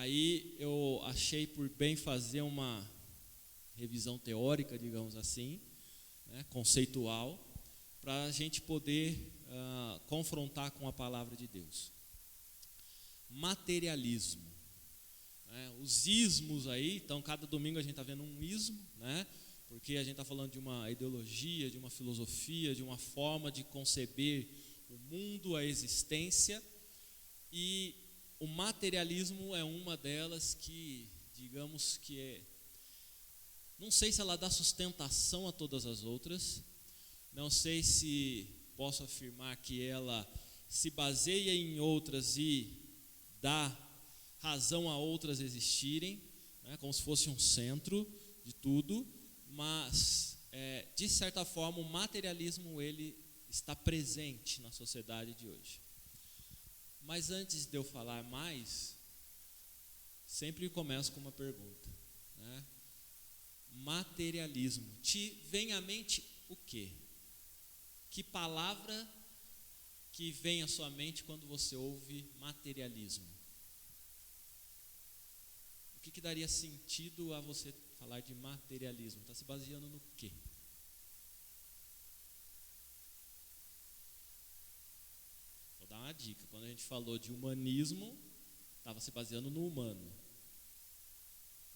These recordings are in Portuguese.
aí eu achei por bem fazer uma revisão teórica, digamos assim, né, conceitual, para a gente poder confrontar com a palavra de Deus. Materialismo, né, os ismos aí, então cada domingo a gente está vendo um ismo, né, porque a gente está falando de uma ideologia, de uma filosofia, de uma forma de conceber o mundo, a existência, e o materialismo é uma delas que, digamos que não sei se ela dá sustentação a todas as outras, não sei se posso afirmar que ela se baseia em outras e dá razão a outras existirem, né, como se fosse um centro de tudo, mas de certa forma o materialismo ele está presente na sociedade de hoje. Mas antes de eu falar mais, sempre começo com uma pergunta, né? Materialismo, te vem à mente o quê? Que palavra que vem à sua mente quando você ouve materialismo? O que daria sentido a você falar de materialismo? Está se baseando no quê? Vou dar uma dica. Quando a gente falou de humanismo, estava se baseando no humano.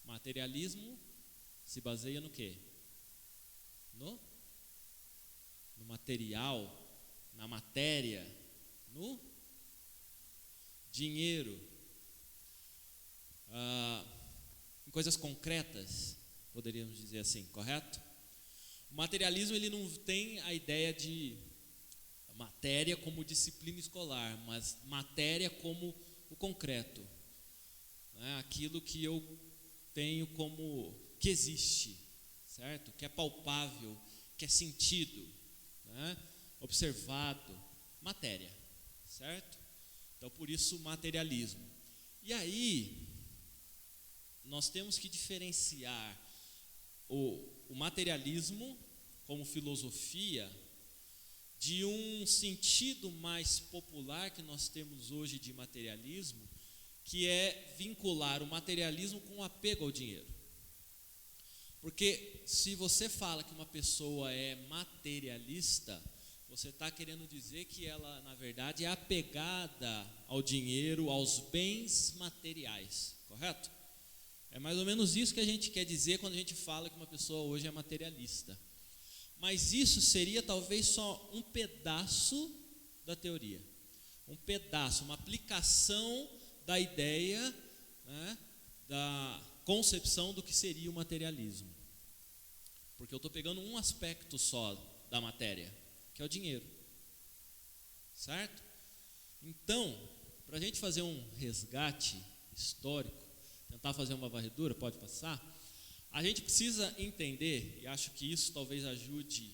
Materialismo se baseia no quê? No material, na matéria, no dinheiro, em coisas concretas, poderíamos dizer assim, correto? O materialismo ele não tem a ideia de matéria como disciplina escolar, mas matéria como o concreto, né? Aquilo que eu tenho como que existe, certo? Que é palpável, que é sentido, né? Observado, matéria, certo? Então por isso materialismo. E aí nós temos que diferenciar o materialismo como filosofia de um sentido mais popular que nós temos hoje de materialismo, que é vincular o materialismo com o apego ao dinheiro. Porque se você fala que uma pessoa é materialista, você está querendo dizer que ela, na verdade, é apegada ao dinheiro, aos bens materiais, correto? É mais ou menos isso que a gente quer dizer quando a gente fala que uma pessoa hoje é materialista. Mas isso seria talvez só um pedaço da teoria, um pedaço, uma aplicação da ideia, né, da concepção do que seria o materialismo. Porque eu estou pegando um aspecto só da matéria, que é o dinheiro, certo? Então, para a gente fazer um resgate histórico, tentar fazer uma varredura, pode passar, a gente precisa entender, e acho que isso talvez ajude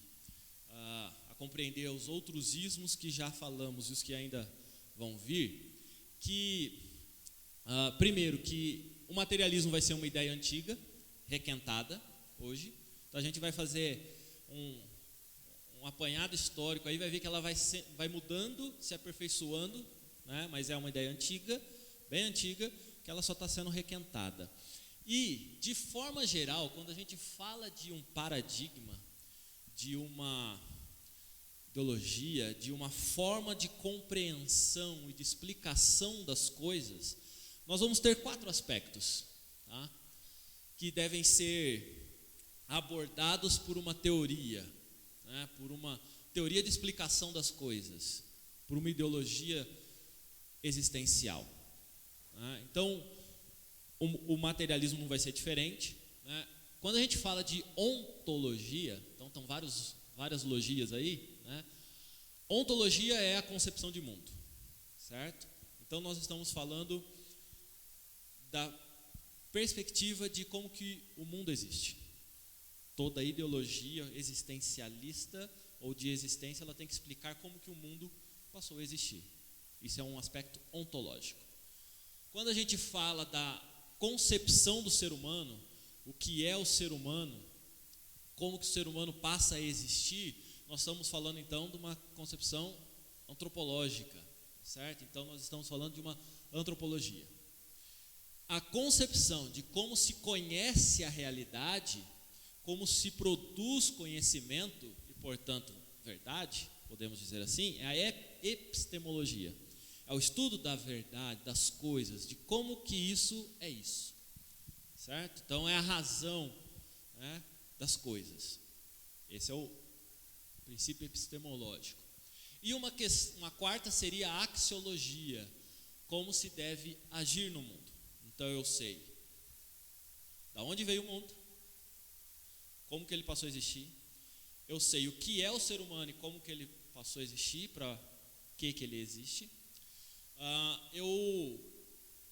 a compreender os outros ismos que já falamos e os que ainda vão vir, que, primeiro, que o materialismo vai ser uma ideia antiga, requentada hoje. Então a gente vai fazer um apanhado histórico, aí vai ver que ela vai mudando, se aperfeiçoando, né? Mas é uma ideia antiga, bem antiga, que ela só está sendo requentada. E, de forma geral, quando a gente fala de um paradigma, de uma ideologia, de uma forma de compreensão e de explicação das coisas, nós vamos ter 4 aspectos, tá? Que devem ser abordados por uma teoria, né? Por uma teoria de explicação das coisas, por uma ideologia existencial, né? Então, o materialismo não vai ser diferente, né? Quando a gente fala de ontologia, então estão várias logias aí, né? Ontologia é a concepção de mundo, certo? Então nós estamos falando da perspectiva de como que o mundo existe. Toda ideologia existencialista ou de existência, ela tem que explicar como que o mundo passou a existir. Isso é um aspecto ontológico. Quando a gente fala da concepção do ser humano, o que é o ser humano, como que o ser humano passa a existir, nós estamos falando então de uma concepção antropológica, certo? Então nós estamos falando de uma antropologia. a concepção de como se conhece a realidade, como se produz conhecimento e, portanto, verdade, podemos dizer assim, é a epistemologia. É o estudo da verdade, das coisas, de como que isso é isso, certo? Então é a razão, né, das coisas. Esse é o princípio epistemológico. E uma quarta seria a axiologia, como se deve agir no mundo. Então eu sei da onde veio o mundo, como que ele passou a existir, eu sei o que é o ser humano e como que ele passou a existir, para que ele existe. Eu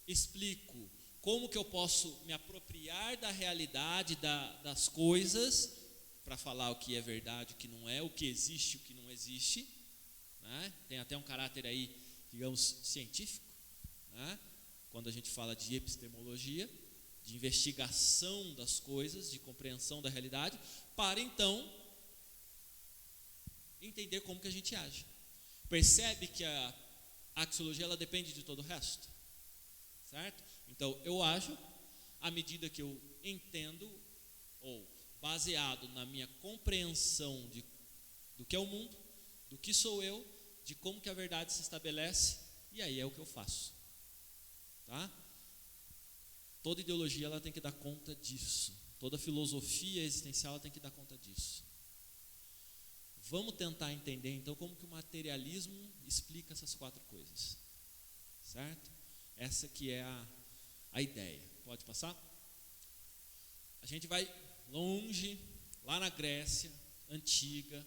explico como que eu posso me apropriar da realidade, das coisas, para falar o que é verdade, o que não é, o que existe, o que não existe, né? Tem até um caráter aí, digamos, científico, né? Quando a gente fala de epistemologia, de investigação das coisas, de compreensão da realidade, para então entender como que a gente age. Percebe que a axiologia ela depende de todo o resto, certo? Então eu ajo à medida que eu entendo, ou baseado na minha compreensão do que é o mundo, do que sou eu, de como que a verdade se estabelece, e aí é o que eu faço, tá? Toda ideologia ela tem que dar conta disso, toda filosofia existencial ela tem que dar conta disso. Vamos tentar entender então como que o materialismo explica essas quatro coisas, certo? Essa que é a ideia. Pode passar? A gente vai longe, lá na Grécia Antiga,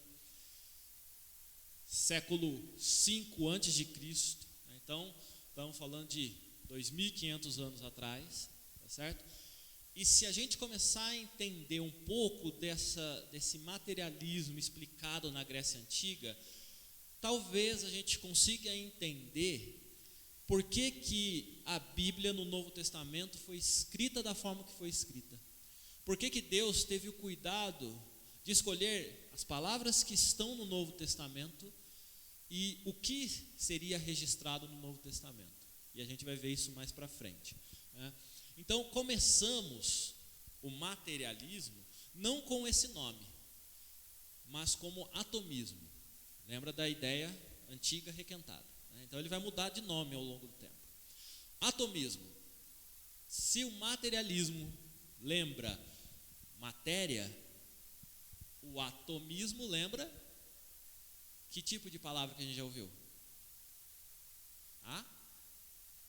século V a.C., né? Então, estamos falando de 2.500 anos atrás, tá certo? E se a gente começar a entender um pouco desse materialismo explicado na Grécia Antiga, talvez a gente consiga entender por que a Bíblia no Novo Testamento foi escrita da forma que foi escrita. Por que Deus teve o cuidado de escolher as palavras que estão no Novo Testamento e o que seria registrado no Novo Testamento. E a gente vai ver isso mais para frente, né? Então, começamos o materialismo não com esse nome, mas como atomismo. Lembra da ideia antiga requentada, né? Então, ele vai mudar de nome ao longo do tempo. Atomismo. Se o materialismo lembra matéria, o atomismo lembra que tipo de palavra que a gente já ouviu?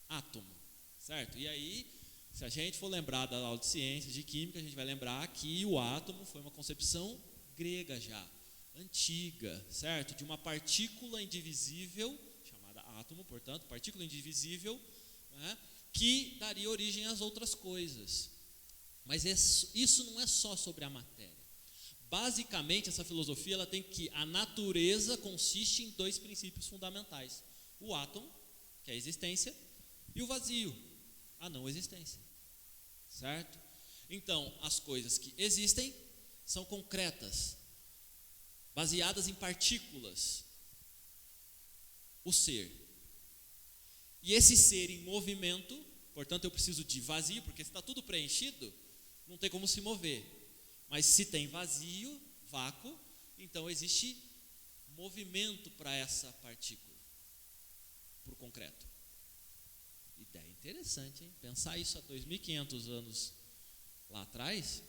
Átomo, certo? E aí, se a gente for lembrar da aula de ciências, de química, a gente vai lembrar que o átomo foi uma concepção grega já, antiga, certo? De uma partícula indivisível, chamada átomo, portanto, partícula indivisível, né, que daria origem às outras coisas. Mas isso não é só sobre a matéria. Basicamente, essa filosofia ela tem que a natureza consiste em dois princípios fundamentais: o átomo, que é a existência, e o vazio, a não existência, certo? Então, as coisas que existem são concretas, baseadas em partículas, o ser. E esse ser em movimento, portanto eu preciso de vazio, porque se está tudo preenchido, não tem como se mover. Mas se tem vazio, vácuo, então existe movimento para essa partícula, para o concreto. Ideia interessante, hein? Pensar isso há 2.500 anos lá atrás,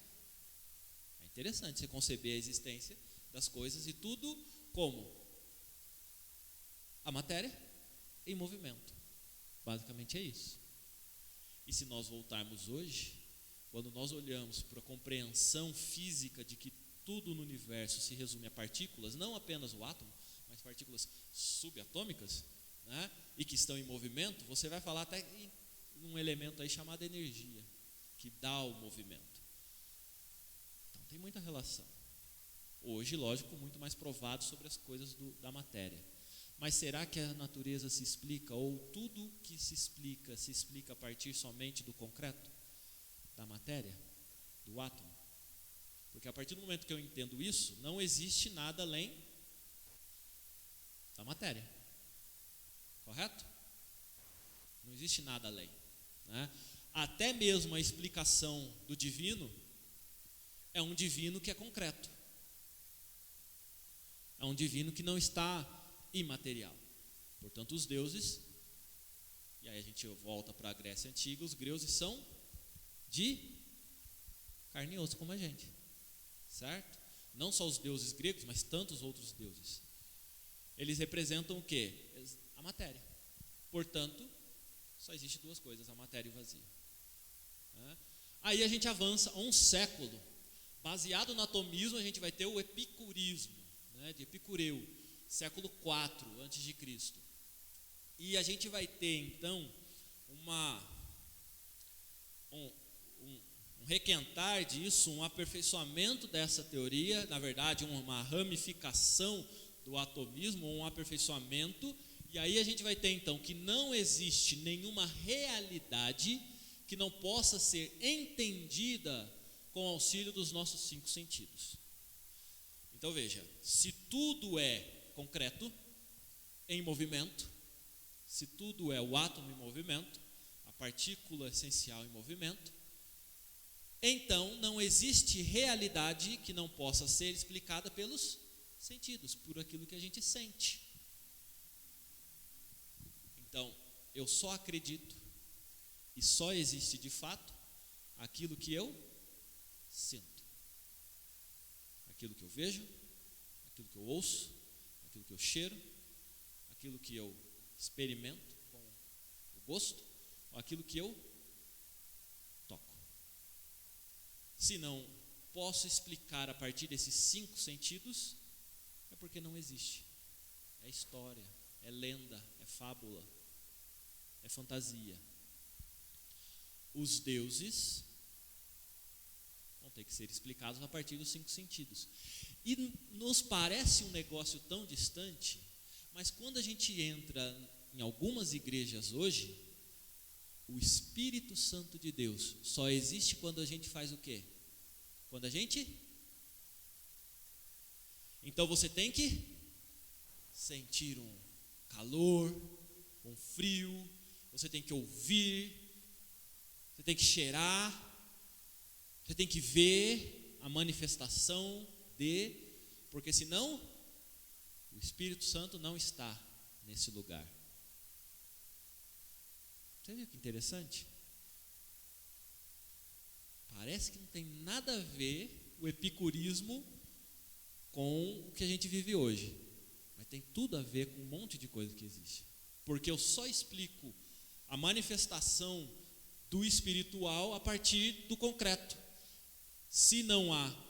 é interessante você conceber a existência das coisas e tudo como a matéria em movimento. Basicamente é isso. E se nós voltarmos hoje, quando nós olhamos para a compreensão física de que tudo no universo se resume a partículas, não apenas o átomo, mas partículas subatômicas, né, e que estão em movimento, você vai falar até em um elemento aí chamado energia, que dá o movimento. Então tem muita relação. Hoje, lógico, muito mais provado sobre as coisas da matéria. Mas será que a natureza se explica, ou tudo que se explica a partir somente do concreto, da matéria, do átomo? Porque a partir do momento que eu entendo isso, não existe nada além da matéria. Correto? Não existe nada além, né? até mesmo a explicação do divino é um divino que é concreto. É um divino que não está imaterial. Portanto, os deuses, e aí a gente volta para a Grécia Antiga, os deuses são de carne e osso como a gente, certo? Não só os deuses gregos, mas tantos outros deuses. Eles representam o quê? A matéria. Portanto, só existe duas coisas, a matéria e o vazio. Aí a gente avança um século. Baseado no atomismo, a gente vai ter o epicurismo, de Epicureu, século IV a.C. E a gente vai ter, então, um requentar disso, um aperfeiçoamento dessa teoria, na verdade, uma ramificação do atomismo, um aperfeiçoamento, e aí a gente vai ter, então, que não existe nenhuma realidade que não possa ser entendida com o auxílio dos nossos 5 sentidos. Então veja, se tudo é concreto, em movimento, se tudo é o átomo em movimento, a partícula essencial em movimento, então não existe realidade que não possa ser explicada pelos sentidos, por aquilo que a gente sente. Então, eu só acredito e só existe de fato aquilo que eu sinto. Aquilo que eu vejo, aquilo que eu ouço, aquilo que eu cheiro, aquilo que eu experimento com o gosto, ou aquilo que eu toco. Se não posso explicar a partir desses 5 sentidos, é porque não existe. É história, é lenda, é fábula, é fantasia. Os deuses vão ter que ser explicados a partir dos 5 sentidos. E nos parece um negócio tão distante, mas quando a gente entra em algumas igrejas hoje, o Espírito Santo de Deus só existe quando a gente faz o quê? Quando a gente... Então você tem que sentir um calor, um frio, você tem que ouvir, você tem que cheirar, você tem que ver a manifestação porque senão o Espírito Santo não está nesse lugar. Você viu que interessante? Parece que não tem nada a ver o epicurismo com o que a gente vive hoje, mas tem tudo a ver com um monte de coisa que existe, porque eu só explico a manifestação do espiritual a partir do concreto. Se não há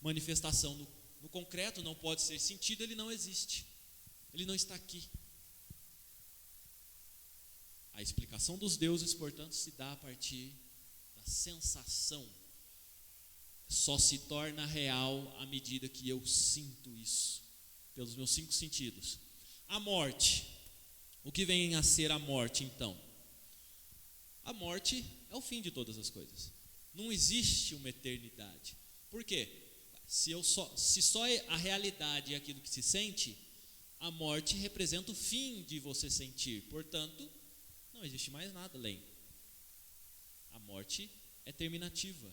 manifestação no concreto, não pode ser sentido, ele não existe, ele não está aqui. A explicação dos deuses, portanto, se dá a partir da sensação. Só se torna real à medida que eu sinto isso, pelos meus 5 sentidos. A morte, o que vem a ser a morte então? A morte é o fim de todas as coisas. Não existe uma eternidade. Por quê? Se só a realidade é aquilo que se sente, a morte representa o fim de você sentir. Portanto, não existe mais nada além. A morte é terminativa.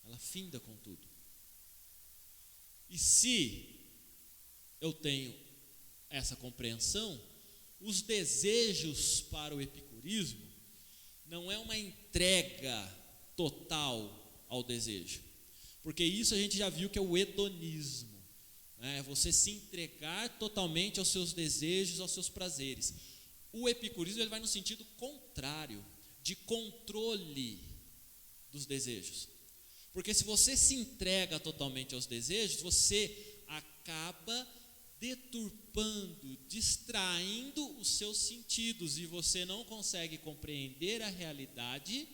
Ela finda com tudo. E se eu tenho essa compreensão, os desejos para o epicurismo não é uma entrega total ao desejo, porque isso a gente já viu que é o hedonismo, você se entregar totalmente aos seus desejos, aos seus prazeres. O epicurismo ele vai no sentido contrário, de controle dos desejos, porque se você se entrega totalmente aos desejos, você acaba deturpando, distraindo os seus sentidos, e você não consegue compreender a realidade,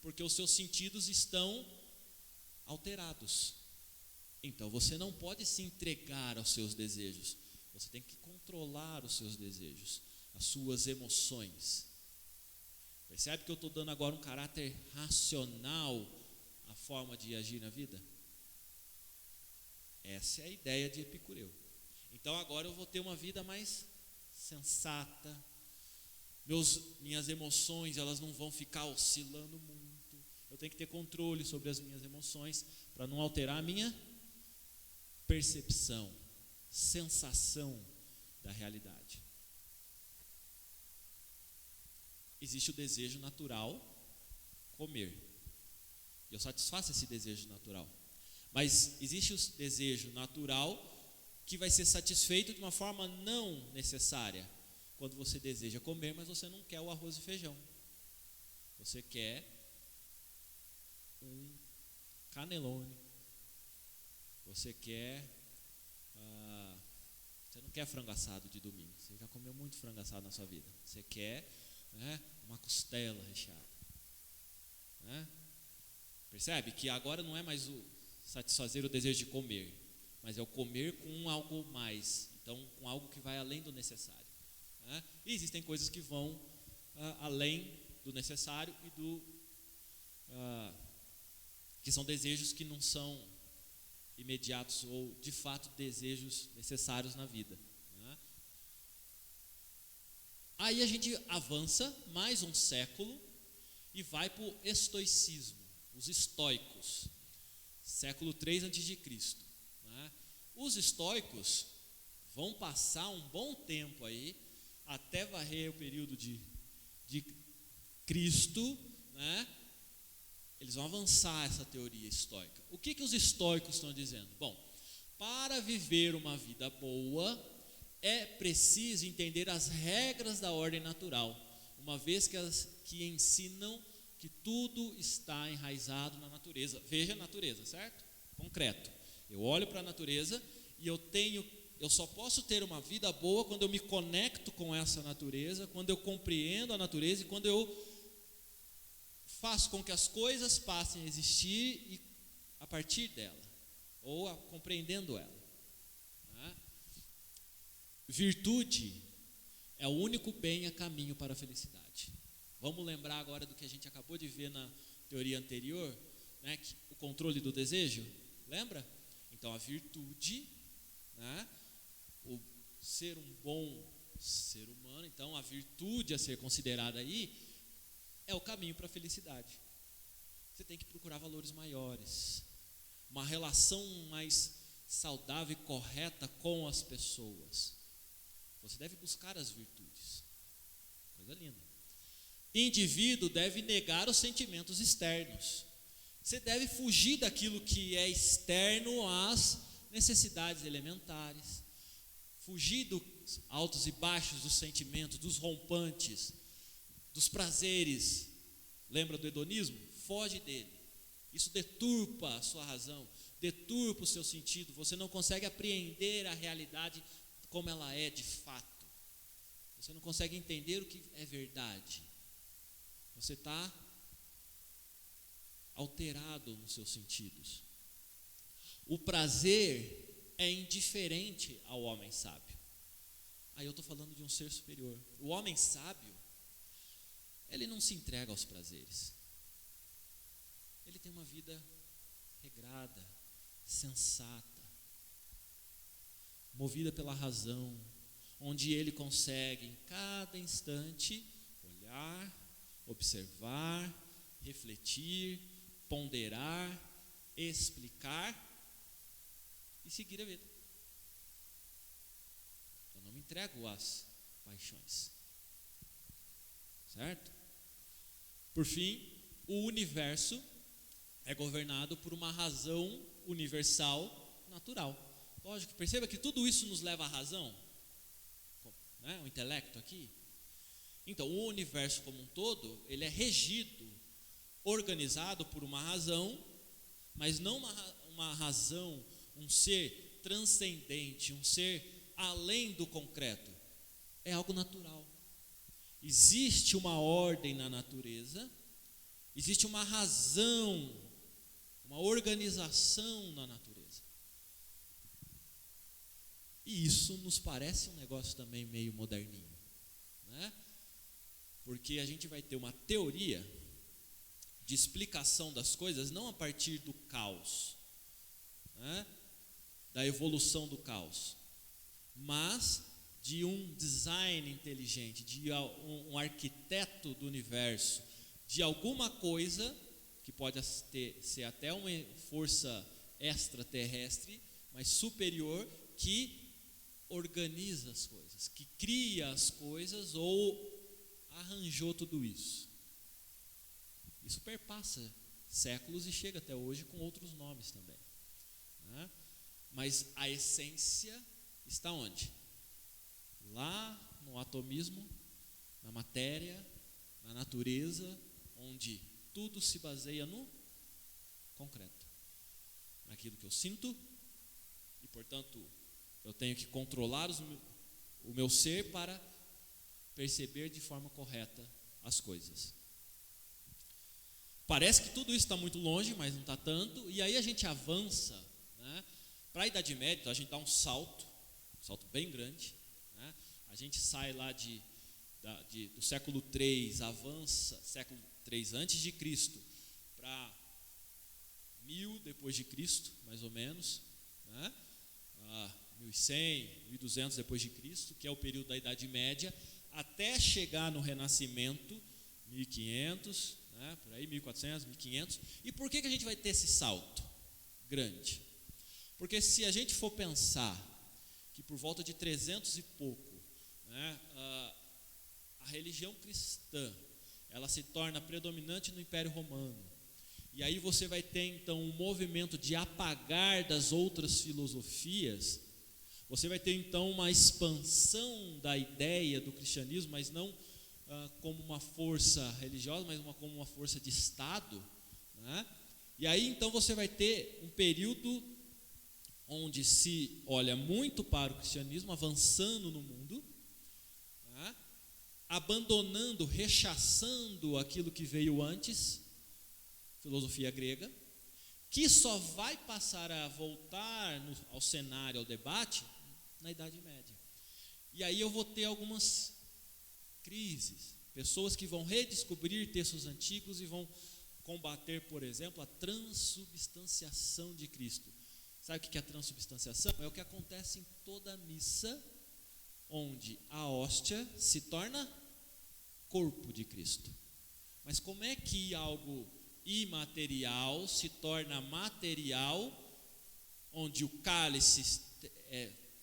porque os seus sentidos estão alterados. Então você não pode se entregar aos seus desejos, você tem que controlar os seus desejos, as suas emoções. Percebe que eu estou dando agora um caráter racional à forma de agir na vida? Essa é a ideia de Epicureu. Então agora eu vou ter uma vida mais sensata, Minhas emoções, elas não vão ficar oscilando muito. Eu tenho que ter controle sobre as minhas emoções para não alterar a minha percepção, sensação da realidade. Existe o desejo natural, comer. Eu satisfaço esse desejo natural. Mas existe o desejo natural que vai ser satisfeito de uma forma não necessária. Quando você deseja comer, mas você não quer o arroz e feijão. Você quer um canelone. Você quer... você não quer frango assado de domingo. Você já comeu muito frango assado na sua vida. Você quer, né, uma costela recheada. Né? Percebe que agora não é mais o satisfazer o desejo de comer, mas é o comer com algo mais. Então, com algo que vai além do necessário. Né? E existem coisas que vão além do necessário e que são desejos que não são imediatos ou de fato desejos necessários na vida. Né? Aí a gente avança mais um século e vai para o estoicismo, os estoicos, século 3 a.C. Né? Os estoicos vão passar um bom tempo aí até varrer o período de Cristo, né? Eles vão avançar essa teoria estoica. O que os estoicos estão dizendo? Bom, para viver uma vida boa, é preciso entender as regras da ordem natural, uma vez que ensinam que tudo está enraizado na natureza. Veja a natureza, certo? Concreto. Eu olho para a natureza e eu só posso ter uma vida boa quando eu me conecto com essa natureza, quando eu compreendo a natureza e quando eu faço com que as coisas passem a existir a partir dela, ou compreendendo ela. Né? Virtude é o único bem a caminho para a felicidade. Vamos lembrar agora do que a gente acabou de ver na teoria anterior, né, o controle do desejo, lembra? Então a virtude, né, o ser um bom ser humano, então a virtude a ser considerada aí é o caminho para a felicidade. Você tem que procurar valores maiores, uma relação mais saudável e correta com as pessoas. Você deve buscar as virtudes. Coisa linda. Indivíduo deve negar os sentimentos externos. Você deve fugir daquilo que é externo às necessidades elementares. Fugir dos altos e baixos dos sentimentos, dos rompantes, dos prazeres. Lembra do hedonismo? Foge dele. Isso deturpa a sua razão, deturpa o seu sentido. Você não consegue apreender a realidade como ela é de fato. Você não consegue entender o que é verdade. Você está alterado nos seus sentidos. O prazer é indiferente ao homem sábio. Aí eu estou falando de um ser superior. O homem sábio, ele não se entrega aos prazeres. Ele tem uma vida regrada, sensata, movida pela razão, onde ele consegue em cada instante olhar, observar, refletir, ponderar, explicar e seguir a vida. Eu não me entrego às paixões. Certo? Por fim, o universo é governado por uma razão universal natural. Lógico, perceba que tudo isso nos leva à razão, né? O intelecto aqui. Então, o universo como um todo, ele é regido, organizado por uma razão, mas não uma razão, um ser transcendente, um ser além do concreto. É algo natural. Existe uma ordem na natureza, existe uma razão, uma organização na natureza. E isso nos parece um negócio também meio moderninho, né? Porque a gente vai ter uma teoria de explicação das coisas não a partir do caos, né? Da evolução do caos, mas de um design inteligente, de um arquiteto do universo, de alguma coisa que pode ser até uma força extraterrestre, mas superior, que organiza as coisas, que cria as coisas ou arranjou tudo isso. Isso perpassa séculos e chega até hoje com outros nomes também, né? Mas a essência está onde? Lá no atomismo, na matéria, na natureza, onde tudo se baseia no concreto, naquilo que eu sinto, e portanto eu tenho que controlar o meu ser para perceber de forma correta as coisas. Parece que tudo isso está muito longe, mas não está tanto, e aí a gente avança, né, para a Idade Média. Então a gente dá um salto bem grande, né? A gente sai lá do século III, avança, século III antes de Cristo, para 1000 depois de Cristo, mais ou menos, né? 1100, 1200 depois de Cristo, que é o período da Idade Média, até chegar no Renascimento, 1500, né? Por aí, 1400, 1500. E por que a gente vai ter esse salto grande? Porque se a gente for pensar que por volta de 300 e pouco, né, a religião cristã, ela se torna predominante no Império Romano, e aí você vai ter então um movimento de apagar das outras filosofias, você vai ter então uma expansão da ideia do cristianismo, mas não como uma força religiosa, mas como uma força de Estado, né? E aí então você vai ter um período onde se olha muito para o cristianismo avançando no mundo, né? Abandonando, rechaçando aquilo que veio antes, filosofia grega, que só vai passar a voltar ao cenário, ao debate, na Idade Média. E aí eu vou ter algumas crises, pessoas que vão redescobrir textos antigos e vão combater, por exemplo, a transubstanciação de Cristo. Sabe o que é a transubstanciação? É o que acontece em toda missa, onde a hóstia se torna corpo de Cristo. Mas como é que algo imaterial se torna material, onde o cálice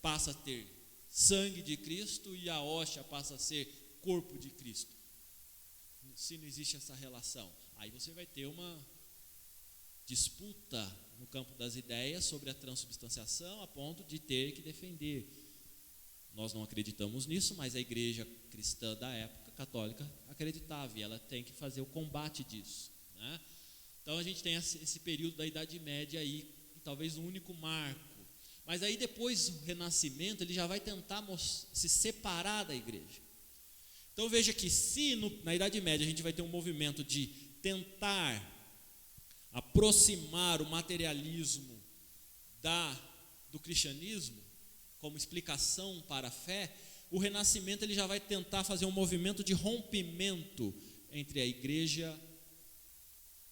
passa a ter sangue de Cristo e a hóstia passa a ser corpo de Cristo? Se não existe essa relação, aí você vai ter uma disputa no campo das ideias sobre a transubstanciação, a ponto de ter que defender. Nós não acreditamos nisso, mas a igreja cristã da época, católica, acreditava, e ela tem que fazer o combate disso, né? Então a gente tem esse período da Idade Média aí, talvez o único marco. Mas aí depois o Renascimento, ele já vai tentar se separar da igreja. Então veja que se na Idade Média a gente vai ter um movimento de tentar aproximar o materialismo do cristianismo como explicação para a fé, o Renascimento ele já vai tentar fazer um movimento de rompimento entre a igreja,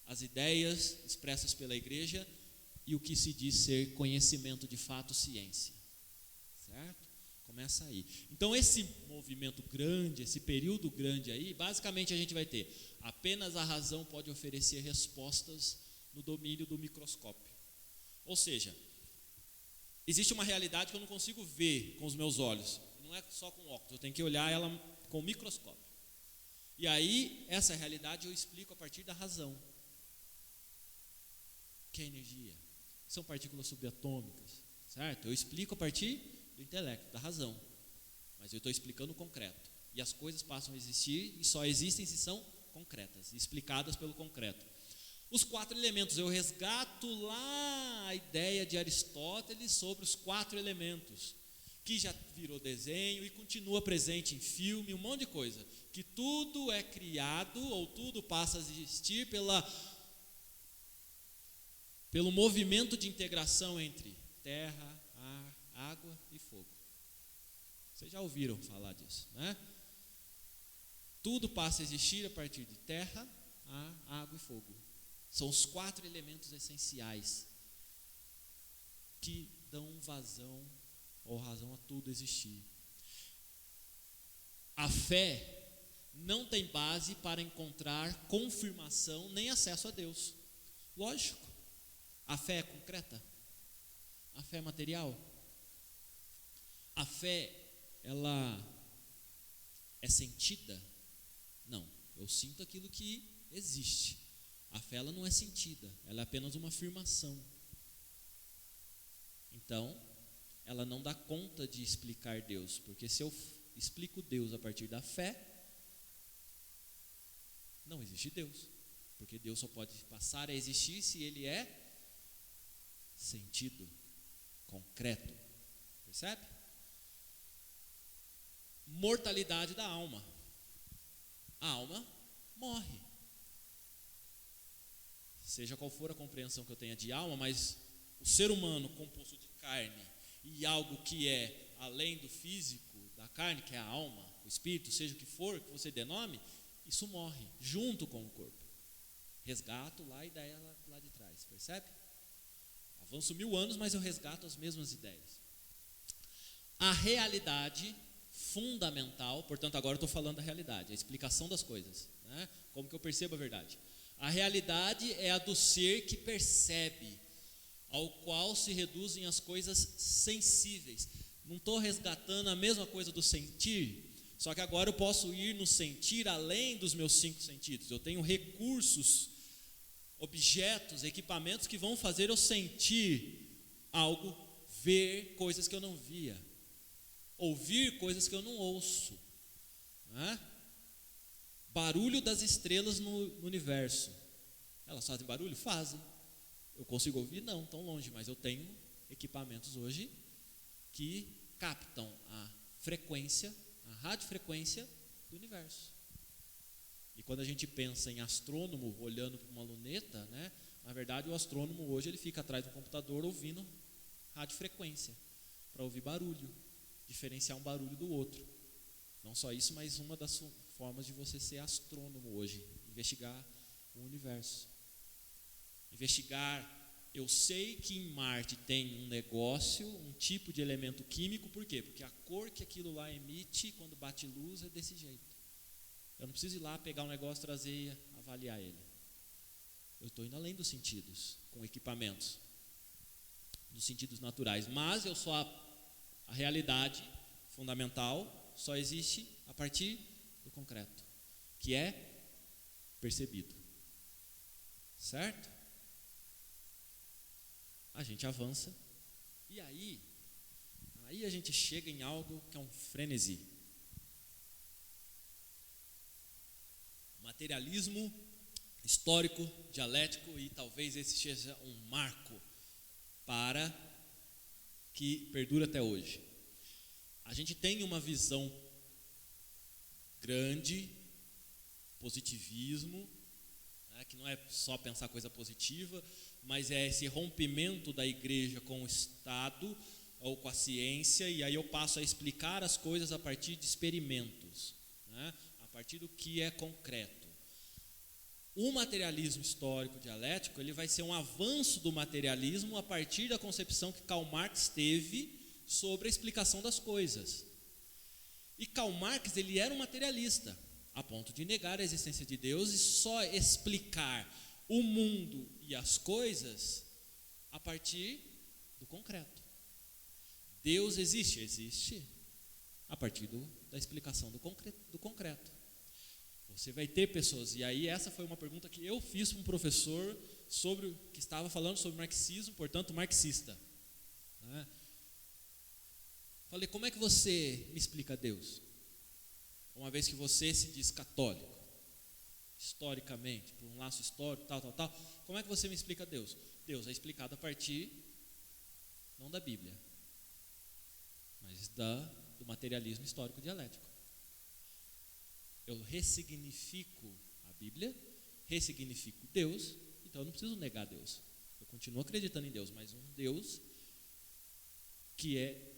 as ideias expressas pela igreja e o que se diz ser conhecimento de fato, ciência, certo? Começa aí. Então esse movimento grande, esse período grande aí, basicamente a gente vai ter apenas a razão pode oferecer respostas no domínio do microscópio. Ou seja, existe uma realidade que eu não consigo ver com os meus olhos, não é só com óculos, eu tenho que olhar ela com o microscópio. E aí, essa realidade eu explico a partir da razão. Que é energia? São partículas subatômicas, certo? Eu explico a partir do intelecto, da razão, mas eu estou explicando o concreto. E as coisas passam a existir e só existem se são concretas, explicadas pelo concreto. Os 4 elementos, eu resgato lá a ideia de Aristóteles sobre os 4 elementos, que já virou desenho e continua presente em filme, um monte de coisa, que tudo é criado ou tudo passa a existir pelo movimento de integração entre terra, ar, água e fogo. Vocês já ouviram falar disso, né? Tudo passa a existir a partir de terra, ar, água e fogo. São os 4 elementos essenciais que dão vazão ou razão a tudo existir. A fé não tem base para encontrar confirmação nem acesso a Deus. Lógico, a fé é concreta, a fé é material. A fé, ela é sentida? Não, eu sinto aquilo que existe. A fé, ela não é sentida, ela é apenas uma afirmação. Então, ela não dá conta de explicar Deus, porque se eu explico Deus a partir da fé, não existe Deus, porque Deus só pode passar a existir se Ele é sentido, concreto, percebe? Mortalidade da alma. A alma morre. Seja qual for a compreensão que eu tenha de alma, mas o ser humano composto de carne e algo que é além do físico, da carne, que é a alma, o espírito, seja o que for que você denome, isso morre junto com o corpo. Resgato lá a ideia lá de trás, percebe? Avanço 1000 anos, mas eu resgato as mesmas ideias. A realidade fundamental, portanto agora eu estou falando da realidade, a explicação das coisas, né? Como que eu percebo a verdade? A realidade é a do ser que percebe, ao qual se reduzem as coisas sensíveis. Não estou resgatando a mesma coisa do sentir, só que agora eu posso ir no sentir além dos meus 5 sentidos. Eu tenho recursos, objetos, equipamentos que vão fazer eu sentir algo, ver coisas que eu não via, ouvir coisas que eu não ouço, né? Barulho das estrelas no universo, elas fazem barulho? Fazem. Eu consigo ouvir? Não, tão longe, mas eu tenho equipamentos hoje que captam a frequência, a radiofrequência do universo. E quando a gente pensa em astrônomo olhando para uma luneta, né, na verdade o astrônomo hoje ele fica atrás do computador ouvindo radiofrequência, para ouvir barulho, diferenciar um barulho do outro. Não só isso, mas uma das formas de você ser astrônomo hoje, investigar o universo. Investigar, eu sei que em Marte tem um negócio, um tipo de elemento químico, por quê? Porque a cor que aquilo lá emite quando bate luz é desse jeito. Eu não preciso ir lá pegar um negócio, trazer e avaliar ele. Eu estou indo além dos sentidos, com equipamentos, dos sentidos naturais, mas eu só a realidade fundamental só existe a partir do concreto, que é percebido, certo? A gente avança e aí a gente chega em algo que é um frenesi. Materialismo histórico, dialético, e talvez esse seja um marco para que perdura até hoje. A gente tem uma visão grande, positivismo, né, que não é só pensar coisa positiva, mas é esse rompimento da igreja com o Estado ou com a ciência, e aí eu passo a explicar as coisas a partir de experimentos, né, a partir do que é concreto. O materialismo histórico dialético, ele vai ser um avanço do materialismo a partir da concepção que Karl Marx teve sobre a explicação das coisas. E Karl Marx, ele era um materialista, a ponto de negar a existência de Deus e só explicar o mundo e as coisas a partir do concreto. Deus existe? Existe a partir da explicação do concreto. Você vai ter pessoas, e aí essa foi uma pergunta que eu fiz para um professor que estava falando sobre marxismo, portanto marxista, né? Falei, como é que você me explica Deus? Uma vez que você se diz católico, historicamente, por um laço histórico, tal, como é que você me explica Deus? Deus é explicado a partir, não da Bíblia, mas do materialismo histórico dialético. Eu ressignifico a Bíblia, ressignifico Deus, então eu não preciso negar Deus. Eu continuo acreditando em Deus, mas um Deus que é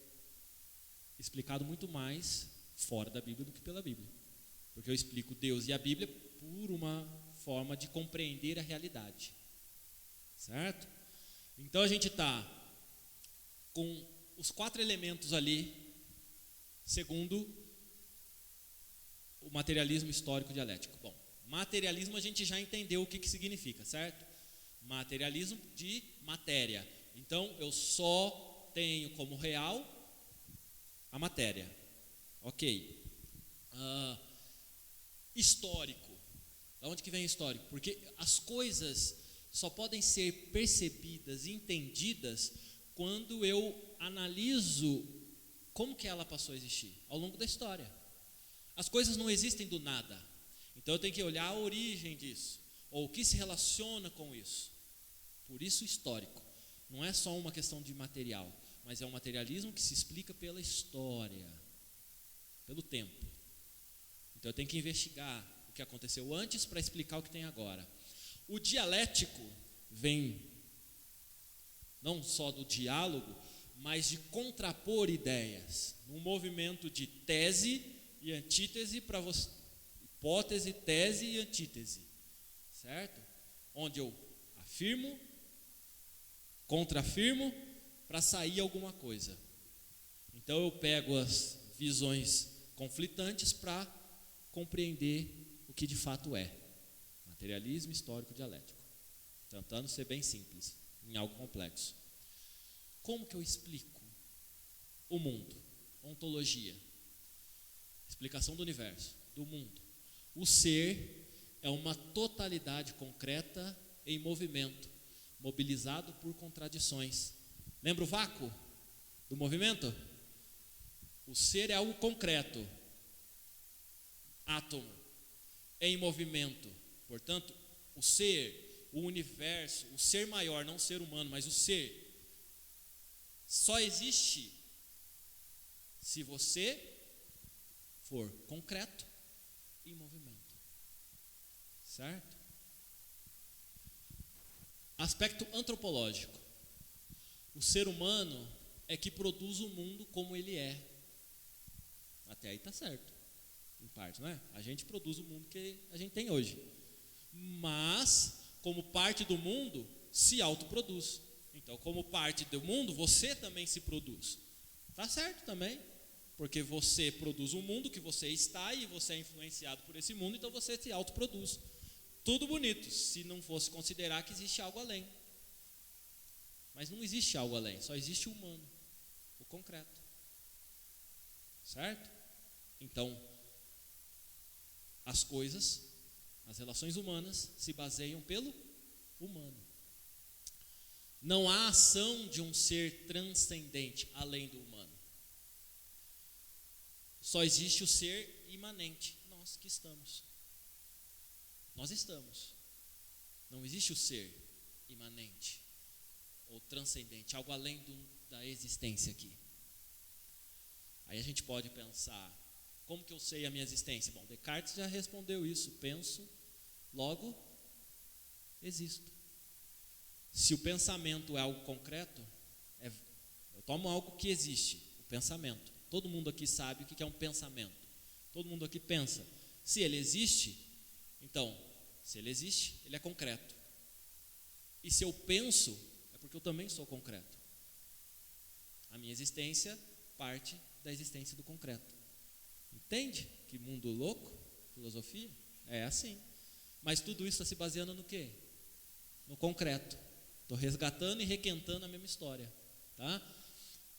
explicado muito mais fora da Bíblia do que pela Bíblia. Porque eu explico Deus e a Bíblia por uma forma de compreender a realidade. Certo? Então a gente está com os 4 elementos ali, segundo o materialismo histórico dialético? Bom, materialismo a gente já entendeu o que significa, certo? Materialismo de matéria. Então, eu só tenho como real a matéria. Ok. Histórico. Da onde que vem histórico? Porque as coisas só podem ser percebidas e entendidas quando eu analiso como que ela passou a existir ao longo da história. As coisas não existem do nada. Então eu tenho que olhar a origem disso, ou o que se relaciona com isso. Por isso histórico. Não é só uma questão de material, mas é um materialismo que se explica pela história, pelo tempo. Então eu tenho que investigar o que aconteceu antes para explicar o que tem agora. O dialético vem não só do diálogo, mas de contrapor ideias, num movimento de tese e antítese para você, hipótese, tese e antítese, certo? Onde eu afirmo, contrafirmo para sair alguma coisa. Então eu pego as visões conflitantes para compreender o que de fato é. Materialismo histórico dialético. Tentando ser bem simples, em algo complexo. Como que eu explico o mundo? Ontologia. Explicação do universo, do mundo. O ser é uma totalidade concreta em movimento, mobilizado por contradições. Lembra o vácuo do movimento? O ser é algo concreto, átomo, em movimento. Portanto, o ser, o universo, o ser maior, não o ser humano, mas o ser, só existe se você for concreto em movimento. Certo? Aspecto antropológico. O ser humano é que produz o mundo como ele é. Até aí está certo, em parte, não é? A gente produz o mundo que a gente tem hoje. Mas, como parte do mundo, se autoproduz. Então, como parte do mundo, você também se produz. Está certo também, porque você produz o mundo que você está e você é influenciado por esse mundo, então você se autoproduz. Tudo bonito, se não fosse considerar que existe algo além. Mas não existe algo além, só existe o humano, o concreto. Certo? Então, as coisas, as relações humanas se baseiam pelo humano. Não há ação de um ser transcendente além do humano. Só existe o ser imanente, nós que estamos. Nós estamos. Não existe o ser imanente ou transcendente, algo além da existência aqui. Aí a gente pode pensar, como que eu sei a minha existência? Bom, Descartes já respondeu isso, penso, logo existo. Se o pensamento é algo concreto, eu tomo algo que existe, o pensamento. Todo mundo aqui sabe o que é um pensamento. Todo mundo aqui pensa. Se ele existe, então, se ele existe, ele é concreto. E se eu penso, é porque eu também sou concreto. A minha existência parte da existência do concreto. Entende? Que mundo louco, filosofia? É assim. Mas tudo isso está se baseando no quê? No concreto. Estou resgatando e requentando a mesma história. Tá?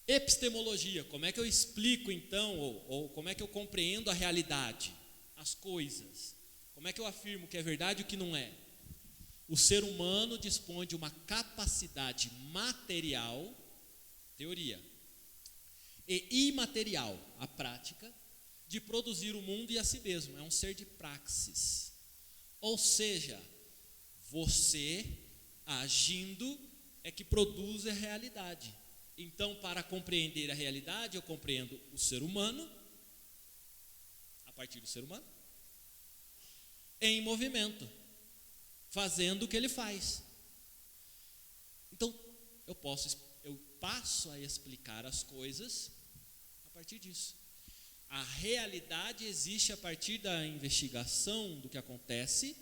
Epistemologia, como é que eu explico então, ou como é que eu compreendo a realidade, as coisas? Como é que eu afirmo que é verdade e o que não é? O ser humano dispõe de uma capacidade material, teoria, e imaterial, a prática, de produzir o mundo e a si mesmo. É um ser de praxis. Ou seja, você agindo é que produz a realidade. Então, para compreender a realidade, eu compreendo o ser humano, a partir do ser humano, em movimento, fazendo o que ele faz. Então, eu passo a explicar as coisas a partir disso. A realidade existe a partir da investigação do que acontece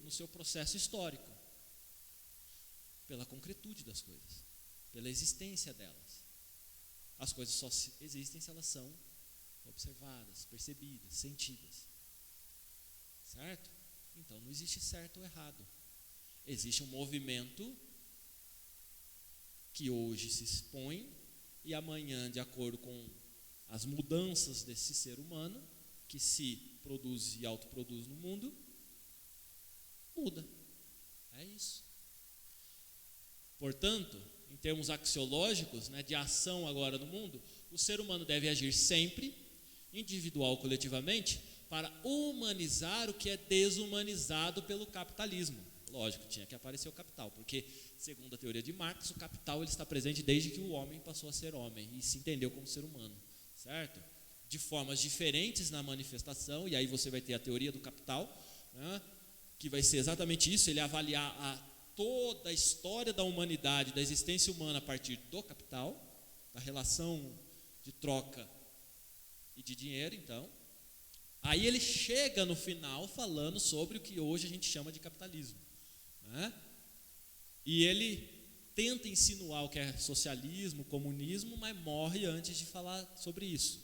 no seu processo histórico, pela concretude das coisas, pela existência delas. As coisas só existem se elas são observadas, percebidas, sentidas. Certo? Então não existe certo ou errado. Existe um movimento que hoje se expõe e amanhã, de acordo com as mudanças desse ser humano, que se produz e autoproduz no mundo, muda. É isso. Portanto, em termos axiológicos, né, de ação agora no mundo, o ser humano deve agir sempre, individual ou coletivamente, para humanizar o que é desumanizado pelo capitalismo. Lógico, tinha que aparecer o capital, porque, segundo a teoria de Marx, o capital ele está presente desde que o homem passou a ser homem e se entendeu como ser humano, certo? De formas diferentes na manifestação, e aí você vai ter a teoria do capital, né, que vai ser exatamente isso, ele avaliar toda a história da humanidade, da existência humana a partir do capital, da relação de troca e de dinheiro, então. Aí ele chega no final falando sobre o que hoje a gente chama de capitalismo, né? E ele tenta insinuar o que é socialismo, comunismo, mas morre antes de falar sobre isso.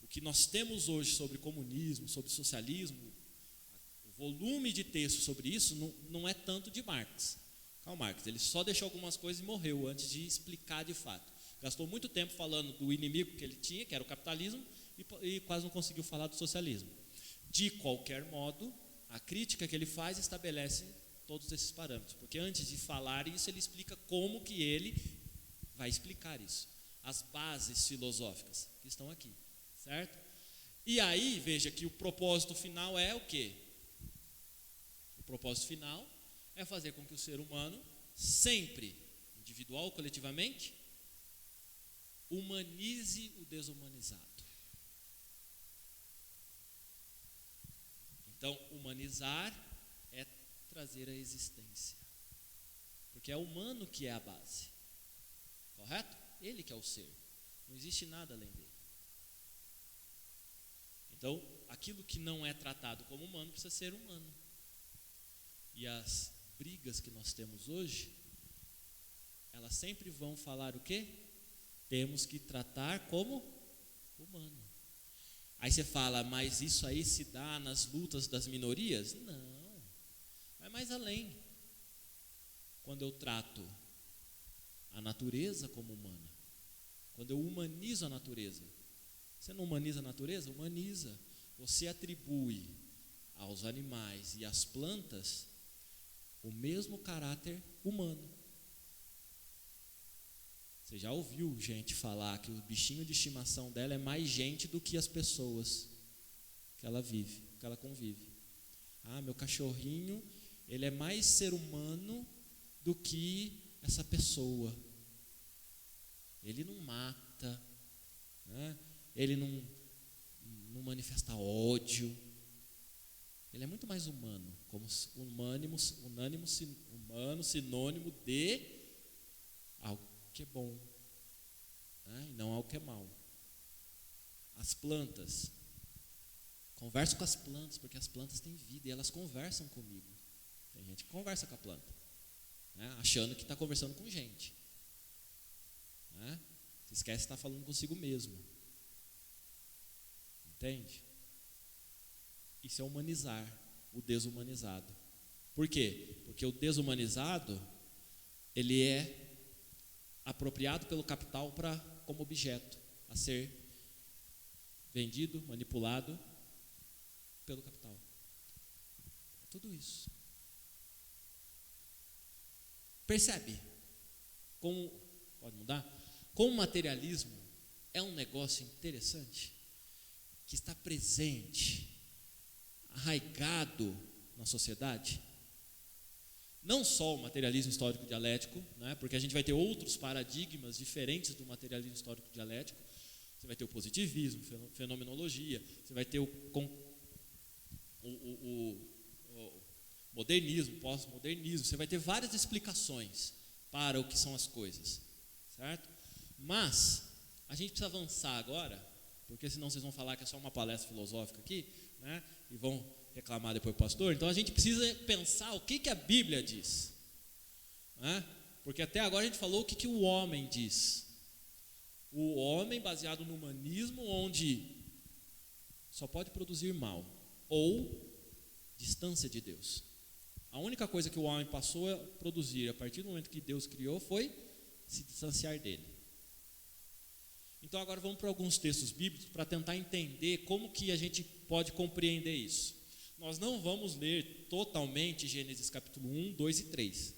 O que nós temos hoje sobre comunismo, sobre socialismo, o volume de texto sobre isso não é tanto de Marx. Karl Marx, ele só deixou algumas coisas e morreu antes de explicar de fato. Gastou muito tempo falando do inimigo que ele tinha, que era o capitalismo, e quase não conseguiu falar do socialismo. De qualquer modo, a crítica que ele faz estabelece todos esses parâmetros, porque antes de falar isso, ele explica como que ele vai explicar isso, as bases filosóficas que estão aqui, certo? E aí, veja que o propósito final é o quê? O propósito final é fazer com que o ser humano, sempre, individual ou coletivamente, humanize o desumanizado. Então, humanizar é trazer a existência, porque é o humano que é a base, correto? Ele que é o ser, não existe nada além dele. Então, aquilo que não é tratado como humano precisa ser humano. E as brigas que nós temos hoje, elas sempre vão falar o quê? Temos que tratar como humano. Aí você fala, mas isso aí se dá nas lutas das minorias? Não, vai mais além. Quando eu trato a natureza como humana, quando eu humanizo a natureza, você não humaniza a natureza? Humaniza. Você atribui aos animais e às plantas o mesmo caráter humano. Você já ouviu gente falar que o bichinho de estimação dela é mais gente do que as pessoas que ela vive, que ela convive. Ah, meu cachorrinho, ele é mais ser humano do que essa pessoa. Ele não mata, né? Ele não manifesta ódio. Ele é muito mais humano, como humano, sinônimo de algo que é bom, né? E não algo que é mal. As plantas, converso com as plantas, porque as plantas têm vida e elas conversam comigo. Tem gente que conversa com a planta, né? Achando que está conversando com gente, né? Se esquece que está falando consigo mesmo. Entende? Isso é humanizar o desumanizado. Por quê? Porque o desumanizado, ele é apropriado pelo capital como objeto a ser vendido, manipulado pelo capital. Tudo isso. Percebe como, pode mudar? Como o materialismo é um negócio interessante, que está presente, arraigado na sociedade. Não só o materialismo histórico dialético, né, porque a gente vai ter outros paradigmas diferentes do materialismo histórico dialético. Você vai ter o positivismo, fenomenologia, você vai ter o modernismo, pós-modernismo, você vai ter várias explicações para o que são as coisas, certo? Mas a gente precisa avançar agora, porque senão vocês vão falar que é só uma palestra filosófica aqui, né, e vão reclamar depois do pastor. Então a gente precisa pensar o que a Bíblia diz, né? Porque até agora a gente falou o que o homem diz. O homem baseado no humanismo, onde só pode produzir mal ou distância de Deus. A única coisa que o homem passou a produzir a partir do momento que Deus criou foi se distanciar dele. Então agora vamos para alguns textos bíblicos para tentar entender como que a gente pode compreender isso. Nós não vamos ler totalmente Gênesis capítulo 1, 2 e 3.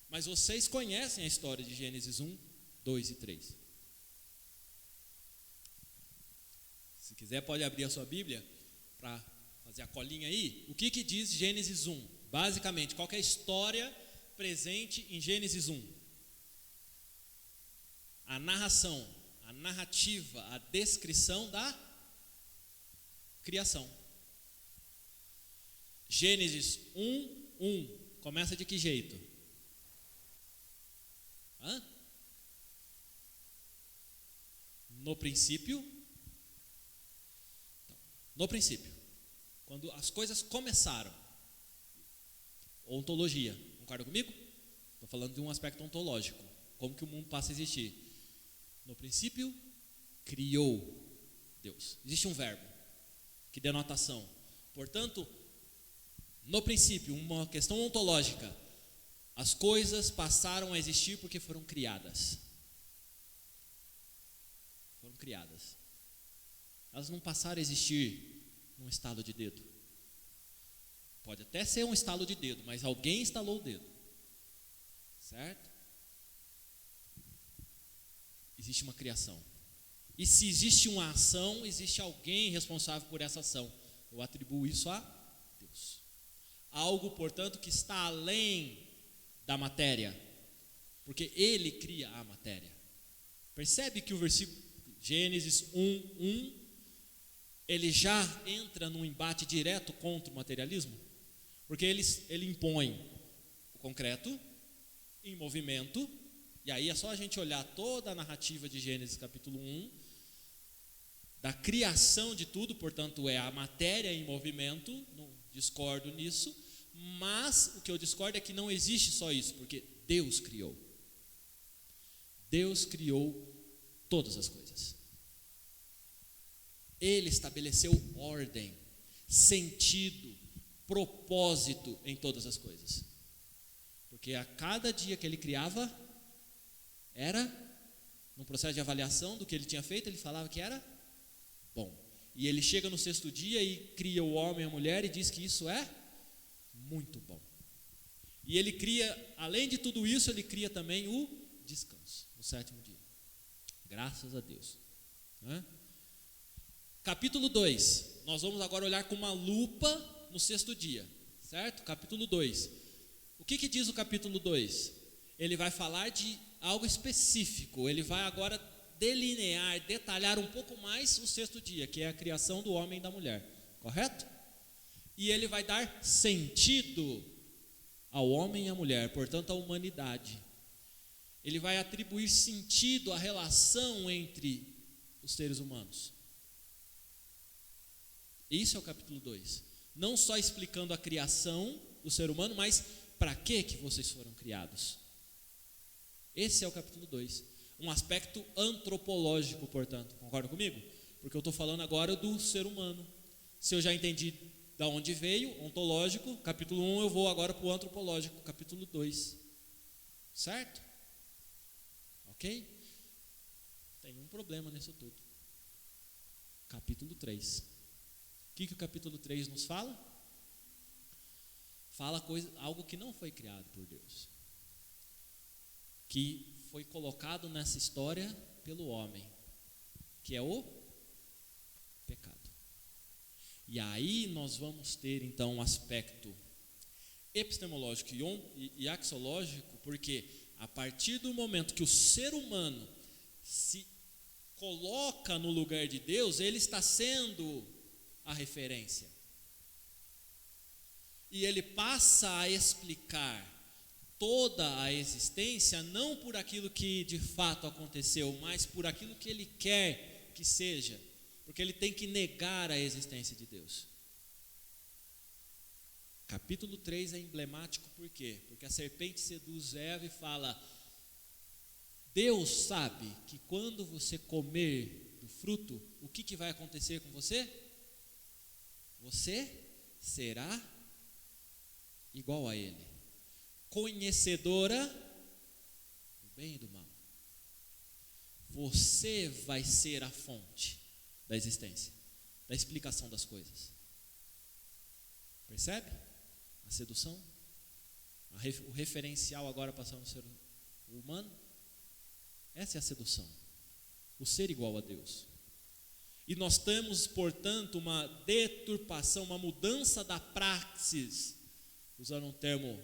Mas vocês conhecem a história de Gênesis 1, 2 e 3. Se quiser pode abrir a sua Bíblia para fazer a colinha aí. O que diz Gênesis 1? Basicamente, qual que é a história presente em Gênesis 1? A narração, a narrativa, a descrição da criação. Gênesis 1, 1. Começa de que jeito? No princípio. No princípio. Quando as coisas começaram. Ontologia. Concorda comigo? Estou falando de um aspecto ontológico. Como que o mundo passa a existir? No princípio, criou Deus. Existe um verbo que denota ação. Portanto, no princípio, uma questão ontológica, as coisas passaram a existir porque foram criadas. Foram criadas. Elas não passaram a existir num estalo de dedo. Pode até ser um estalo de dedo, mas alguém instalou o dedo. Certo? Existe uma criação. E se existe uma ação, existe alguém responsável por essa ação. Eu atribuo isso a Deus. Algo, portanto, que está além da matéria, porque Ele cria a matéria. Percebe que o versículo Gênesis 1:1 ele já entra num embate direto contra o materialismo, porque ele impõe o concreto em movimento, e aí é só a gente olhar toda a narrativa de Gênesis capítulo 1, da criação de tudo, portanto é a matéria em movimento, não discordo nisso, mas o que eu discordo é que não existe só isso, porque Deus criou. Deus criou todas as coisas. Ele estabeleceu ordem, sentido, propósito em todas as coisas. Porque a cada dia que ele criava, era, num processo de avaliação do que ele tinha feito, ele falava que era bom. E ele chega no sexto dia e cria o homem e a mulher e diz que isso é muito bom. E ele cria, além de tudo isso, ele cria também o descanso, no sétimo dia. Graças a Deus. Capítulo 2, nós vamos agora olhar com uma lupa no sexto dia, certo? Capítulo 2. O que diz o capítulo 2? Ele vai falar de algo específico, ele vai agora delinear, detalhar um pouco mais o sexto dia, que é a criação do homem e da mulher, correto? E ele vai dar sentido ao homem e à mulher, portanto à humanidade. Ele vai atribuir sentido à relação entre os seres humanos. Isso é o capítulo 2. Não só explicando a criação do ser humano, mas para que vocês foram criados. Esse é o capítulo 2. Um aspecto antropológico, portanto. Concorda comigo? Porque eu estou falando agora do ser humano. Se eu já entendi de onde veio, ontológico, capítulo 1, eu vou agora para o antropológico, capítulo 2. Certo? Ok? Tem um problema nisso tudo. Capítulo 3. O que o capítulo 3 nos fala? Fala algo que não foi criado por Deus, que foi colocado nessa história pelo homem, que é o pecado. E aí nós vamos ter então um aspecto epistemológico e axiológico, porque a partir do momento que o ser humano se coloca no lugar de Deus, ele está sendo a referência. E ele passa a explicar toda a existência, não por aquilo que de fato aconteceu, mas por aquilo que ele quer que seja, porque ele tem que negar a existência de Deus. Capítulo 3 é emblemático por quê? Porque a serpente seduz Eva e fala: Deus sabe que quando você comer do fruto, o que vai acontecer com você? você será igual a Ele, conhecedora do bem e do mal. Você vai ser a fonte da existência, da explicação das coisas. Percebe? A sedução, o referencial agora passando no ser humano. Essa é a sedução, o ser igual a Deus. E nós temos, portanto, uma deturpação, uma mudança da praxis, usando um termo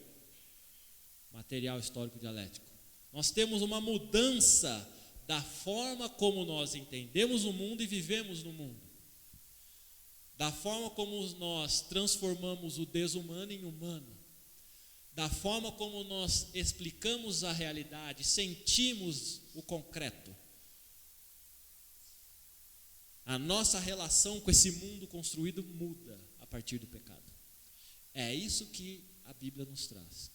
material histórico dialético. Nós temos uma mudança da forma como nós entendemos o mundo e vivemos no mundo, da forma como nós transformamos o desumano em humano, da forma como nós explicamos a realidade, sentimos o concreto. A nossa relação com esse mundo construído muda a partir do pecado. É isso que a Bíblia nos traz.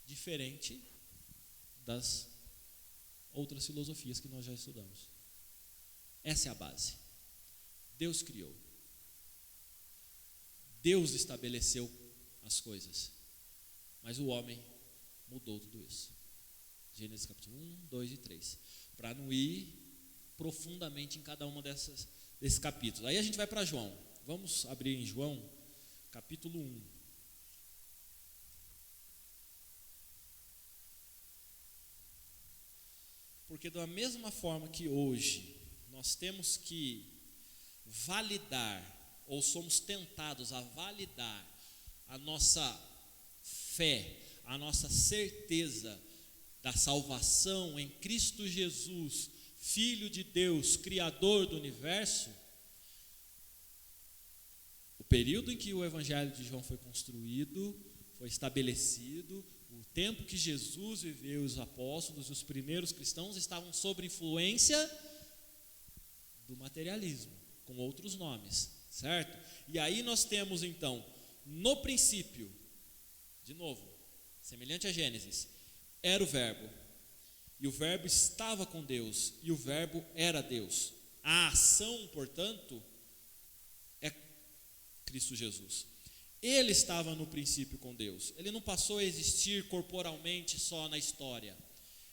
Diferente das outras filosofias que nós já estudamos. Essa é a base. Deus criou. Deus estabeleceu as coisas. Mas o homem mudou tudo isso. Gênesis capítulo 1, 2 e 3. Para não ir profundamente em cada uma desses capítulos. Aí a gente vai para João. Vamos abrir em João, capítulo 1. Porque da mesma forma que hoje nós temos que validar, ou somos tentados a validar a nossa fé, a nossa certeza da salvação em Cristo Jesus, Filho de Deus, Criador do universo, o período em que o Evangelho de João foi construído, foi estabelecido, o tempo que Jesus viveu, os apóstolos, os primeiros cristãos estavam sob influência do materialismo, com outros nomes, certo? E aí nós temos então, no princípio, de novo, semelhante a Gênesis, era o Verbo, e o Verbo estava com Deus, e o Verbo era Deus. A ação, portanto, é Cristo Jesus. Ele estava no princípio com Deus. Ele não passou a existir corporalmente só na história.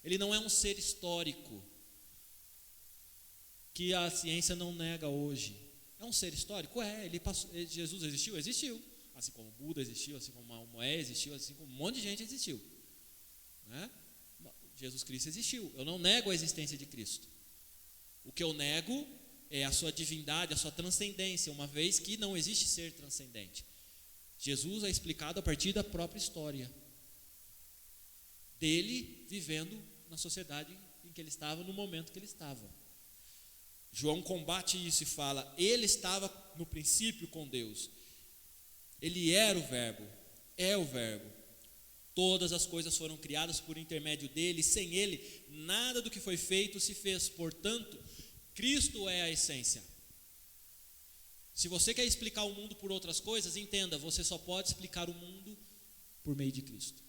Ele não é um ser histórico que a ciência não nega hoje. É um ser histórico? Jesus existiu? Existiu. Assim como Buda existiu, assim como Maomé existiu, assim como um monte de gente existiu, né? Jesus Cristo existiu. Eu não nego a existência de Cristo. O que eu nego é a sua divindade, a sua transcendência, uma vez que não existe ser transcendente. Jesus é explicado a partir da própria história dele vivendo na sociedade em que ele estava, no momento que ele estava. João combate isso e fala: ele estava no princípio com Deus, ele era o Verbo, é o Verbo, todas as coisas foram criadas por intermédio dele, sem ele nada do que foi feito se fez. Portanto, Cristo é a essência. Se você quer explicar o mundo por outras coisas, entenda, você só pode explicar o mundo por meio de Cristo.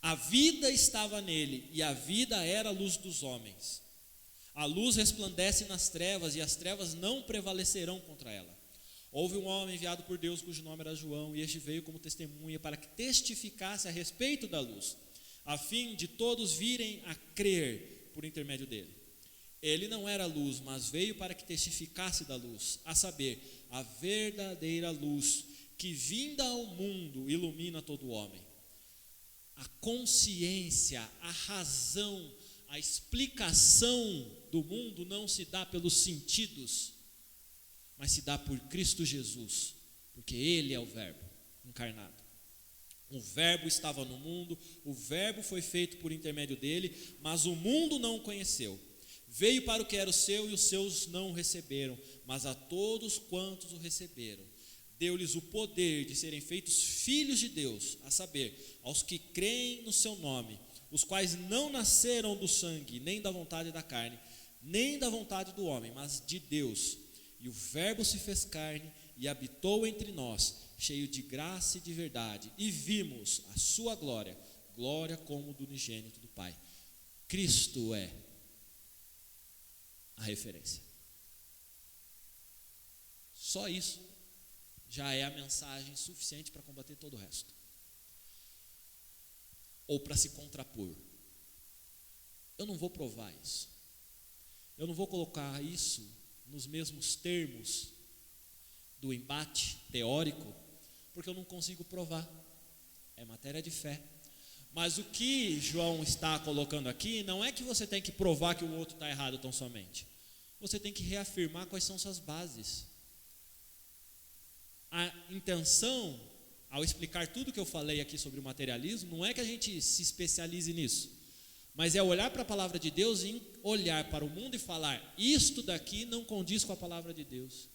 A vida estava nele, e a vida era a luz dos homens. A luz resplandece nas trevas, e as trevas não prevalecerão contra ela. Houve um homem enviado por Deus, cujo nome era João, e este veio como testemunha para que testificasse a respeito da luz, a fim de todos virem a crer por intermédio dele. Ele não era luz, mas veio para que testificasse da luz, a saber, a verdadeira luz, que vinda ao mundo ilumina todo homem. A consciência, a razão, a explicação do mundo não se dá pelos sentidos, mas se dá por Cristo Jesus, porque Ele é o Verbo encarnado. O Verbo estava no mundo, o Verbo foi feito por intermédio dele, mas o mundo não o conheceu. Veio para o que era o seu, e os seus não o receberam, mas a todos quantos o receberam, deu-lhes o poder de serem feitos filhos de Deus, a saber, aos que creem no seu nome, os quais não nasceram do sangue, nem da vontade da carne, nem da vontade do homem, mas de Deus. E o Verbo se fez carne e habitou entre nós, cheio de graça e de verdade, e vimos a sua glória, glória como do unigênito do Pai. Cristo é a referência. Só isso já é a mensagem suficiente para combater todo o resto. Ou para se contrapor. Eu não vou provar isso. Eu não vou colocar isso nos mesmos termos do embate teórico, porque eu não consigo provar. É matéria de fé. Mas o que João está colocando aqui não é que você tem que provar que o outro está errado tão somente. Você tem que reafirmar quais são suas bases. A intenção, ao explicar tudo que eu falei aqui sobre o materialismo, não é que a gente se especialize nisso, mas é olhar para a palavra de Deus e olhar para o mundo e falar: isto daqui não condiz com a palavra de Deus.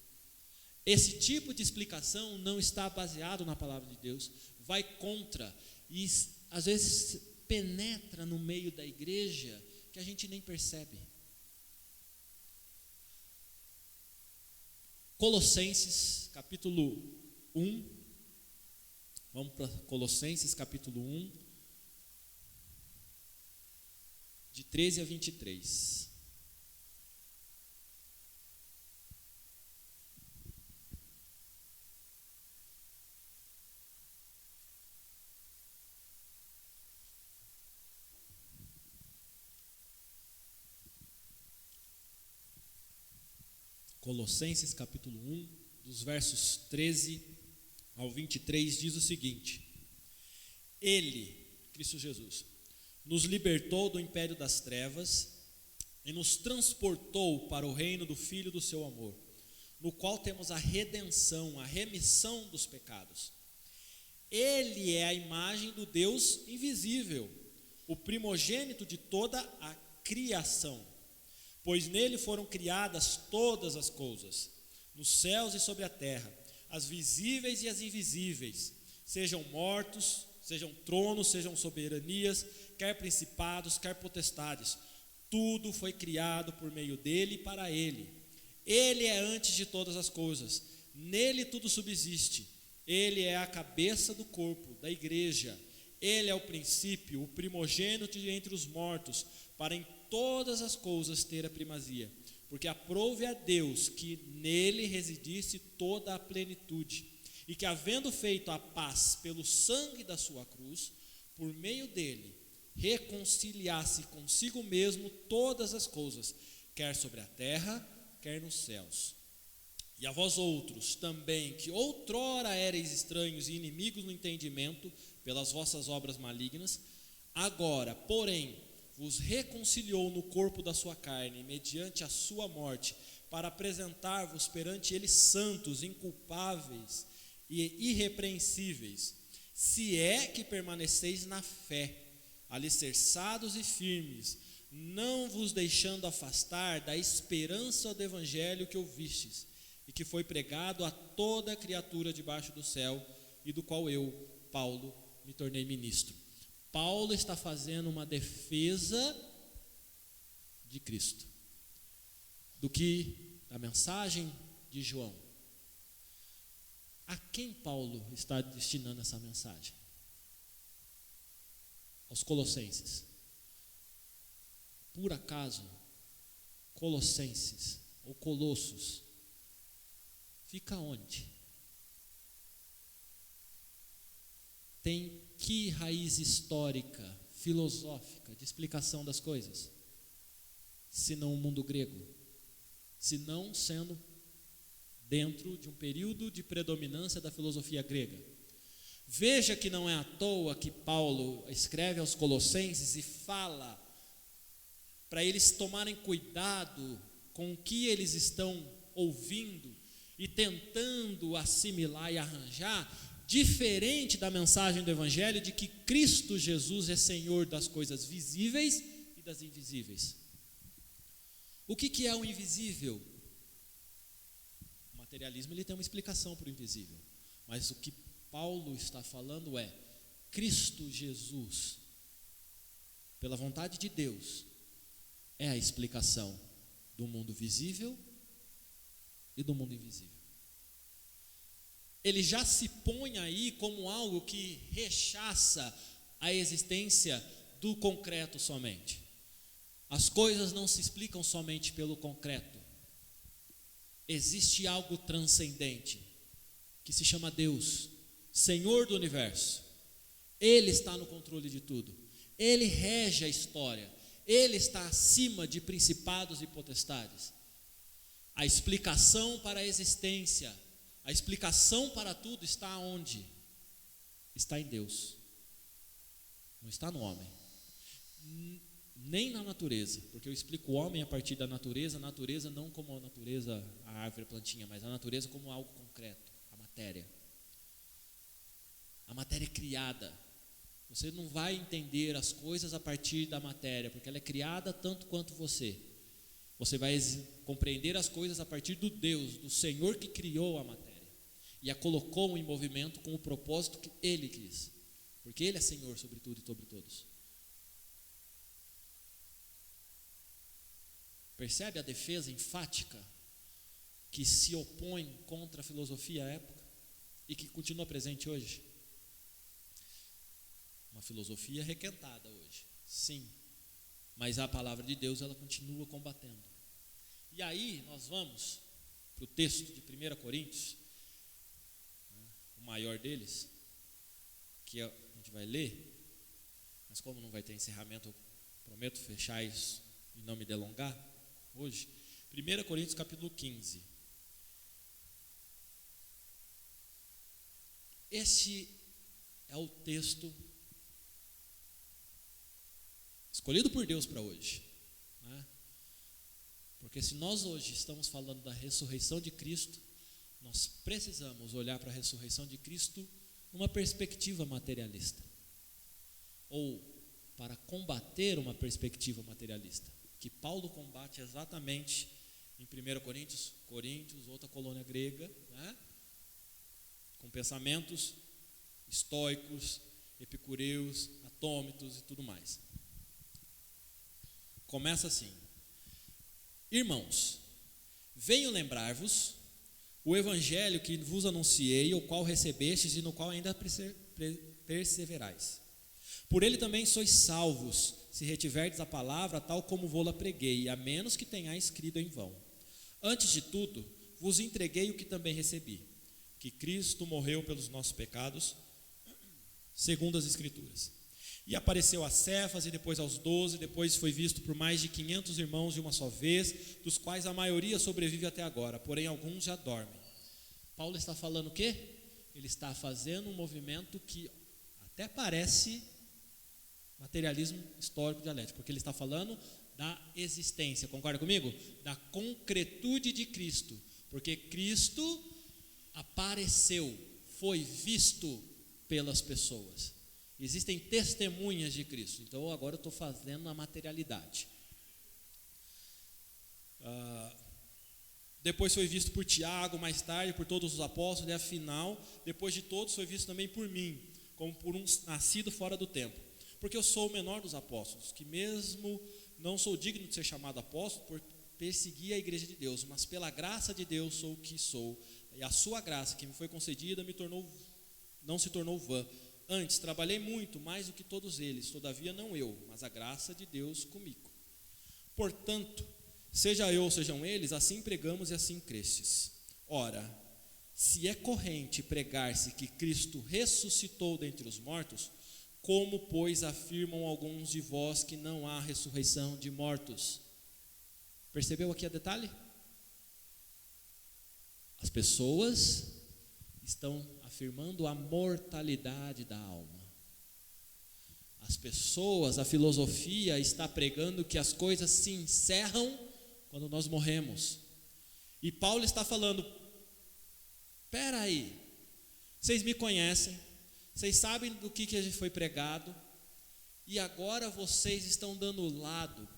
Esse tipo de explicação não está baseado na palavra de Deus, vai contra e às vezes penetra no meio da igreja que a gente nem percebe. Colossenses capítulo 1, vamos para Colossenses capítulo 1, de 13 a 23. Colossenses capítulo 1, dos versos 13 ao 23, diz o seguinte: Ele, Cristo Jesus, nos libertou do império das trevas e nos transportou para o reino do Filho do seu amor, no qual temos a redenção, a remissão dos pecados. Ele é a imagem do Deus invisível, o primogênito de toda a criação. Pois nele foram criadas todas as coisas, nos céus e sobre a terra, as visíveis e as invisíveis, sejam mortos, sejam tronos, sejam soberanias, quer principados, quer potestades. Tudo foi criado por meio dele e para ele. Ele é antes de todas as coisas, nele tudo subsiste. Ele é a cabeça do corpo, da igreja. Ele é o princípio, o primogênito de entre os mortos, para em todas as coisas ter a primazia, porque aprouve a Deus que nele residisse toda a plenitude, e que havendo feito a paz pelo sangue da sua cruz, por meio dele reconciliasse consigo mesmo todas as coisas, quer sobre a terra, quer nos céus. E a vós outros também, que outrora éreis estranhos e inimigos no entendimento, pelas vossas obras malignas, agora, porém, vos reconciliou no corpo da sua carne, mediante a sua morte, para apresentar-vos perante ele santos, inculpáveis e irrepreensíveis, se é que permaneceis na fé, alicerçados e firmes, não vos deixando afastar da esperança do evangelho que ouvistes, e que foi pregado a toda criatura debaixo do céu, e do qual eu, Paulo, me tornei ministro. Paulo está fazendo uma defesa de Cristo, da mensagem de João. A quem Paulo está destinando essa mensagem? Aos Colossenses. Por acaso, Colossenses ou Colossos fica onde? Tem que raiz histórica, filosófica, de explicação das coisas? Se não o mundo grego, se não sendo dentro de um período de predominância da filosofia grega. Veja que não é à toa que Paulo escreve aos Colossenses e fala para eles tomarem cuidado com o que eles estão ouvindo e tentando assimilar e arranjar, diferente da mensagem do Evangelho de que Cristo Jesus é Senhor das coisas visíveis e das invisíveis. O que é o invisível? O materialismo ele tem uma explicação para o invisível, mas o que Paulo está falando é Cristo Jesus, pela vontade de Deus, é a explicação do mundo visível e do mundo invisível. Ele já se põe aí como algo que rechaça a existência do concreto somente. As coisas não se explicam somente pelo concreto. existe algo transcendente que se chama Deus, Senhor do universo. Ele está no controle de tudo. Ele rege a história. Ele está acima de principados e potestades. A explicação para a existência, a explicação para tudo está onde? Está em Deus. Não está no homem. Nem na natureza, porque eu explico o homem a partir da natureza, a natureza não como a natureza, a árvore, a plantinha, mas a natureza como algo concreto, a matéria. A matéria é criada. Você não vai entender as coisas a partir da matéria, porque ela é criada tanto quanto você. Você vai compreender as coisas a partir do Deus, do Senhor que criou a matéria e a colocou em movimento com o propósito que Ele quis, porque Ele é Senhor sobre tudo e sobre todos. Percebe a defesa enfática que se opõe contra a filosofia à época e que continua presente hoje? Uma filosofia requentada hoje, sim, mas a palavra de Deus ela continua combatendo. E aí nós vamos para o texto de 1 Coríntios, o maior deles, que a gente vai ler, mas como não vai ter encerramento, eu prometo fechar isso e não me delongar hoje. 1 Coríntios capítulo 15. Este é o texto escolhido por Deus para hoje, né? Porque se nós hoje estamos falando da ressurreição de Cristo, nós precisamos olhar para a ressurreição de Cristo numa perspectiva materialista, ou para combater uma perspectiva materialista, que Paulo combate exatamente em 1 Coríntios, outra colônia grega, né? Com pensamentos estoicos, epicureus, atômitos e tudo mais. Começa assim: irmãos, venho lembrar-vos o evangelho que vos anunciei, o qual recebestes e no qual ainda perseverais. Por ele também sois salvos, se retiverdes a palavra tal como vou-la preguei, a menos que tenhais crido em vão. Antes de tudo, vos entreguei o que também recebi, que Cristo morreu pelos nossos pecados, segundo as Escrituras. E apareceu a Cefas e depois aos 12, depois foi visto por mais de 500 irmãos de uma só vez, dos quais a maioria sobrevive até agora, porém alguns já dormem. Paulo está falando o quê? Ele está fazendo um movimento que até parece materialismo histórico dialético, porque ele está falando da existência, concorda comigo? Da concretude de Cristo, porque Cristo apareceu, foi visto pelas pessoas. Existem testemunhas de Cristo. Então agora eu estou fazendo a materialidade. Depois foi visto por Tiago, mais tarde por todos os apóstolos, e afinal, depois de todos foi visto também por mim, como por um nascido fora do tempo. Porque eu sou o menor dos apóstolos, que mesmo não sou digno de ser chamado apóstolo, por perseguir a igreja de Deus, mas pela graça de Deus sou o que sou, e a sua graça que me foi concedida não se tornou vã. Antes, trabalhei muito, mais do que todos eles, todavia não eu, mas a graça de Deus comigo. Portanto, seja eu ou sejam eles, assim pregamos e assim cresces. Ora, se é corrente pregar-se que Cristo ressuscitou dentre os mortos, como, pois, afirmam alguns de vós que não há ressurreição de mortos? Percebeu aqui o detalhe? As pessoas estão afirmando a mortalidade da alma. As pessoas, a filosofia está pregando que as coisas se encerram quando nós morremos. E Paulo está falando: espera aí, vocês me conhecem, vocês sabem do que foi pregado, e agora vocês estão dando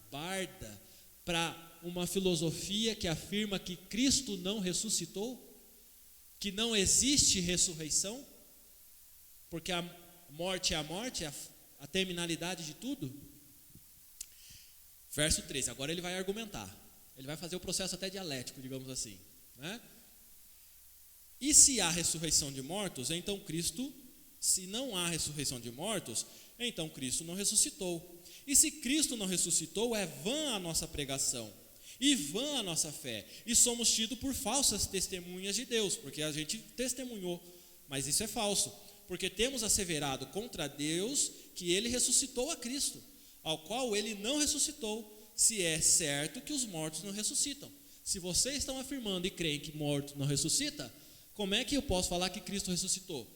barda para uma filosofia que afirma que Cristo não ressuscitou? Que não existe ressurreição, porque a morte é a terminalidade de tudo? Verso 13, agora ele vai argumentar, ele vai fazer o processo até dialético, digamos assim, né? E se há ressurreição de mortos, então Cristo, se não há ressurreição de mortos, então Cristo não ressuscitou. E se Cristo não ressuscitou, é vã a nossa pregação, E vã a nossa fé, e somos tidos por falsas testemunhas de Deus, porque a gente testemunhou, mas isso é falso, porque temos asseverado contra Deus que ele ressuscitou a Cristo, ao qual ele não ressuscitou, se é certo que os mortos não ressuscitam. Se vocês estão afirmando e creem que morto não ressuscita, como é que eu posso falar que Cristo ressuscitou?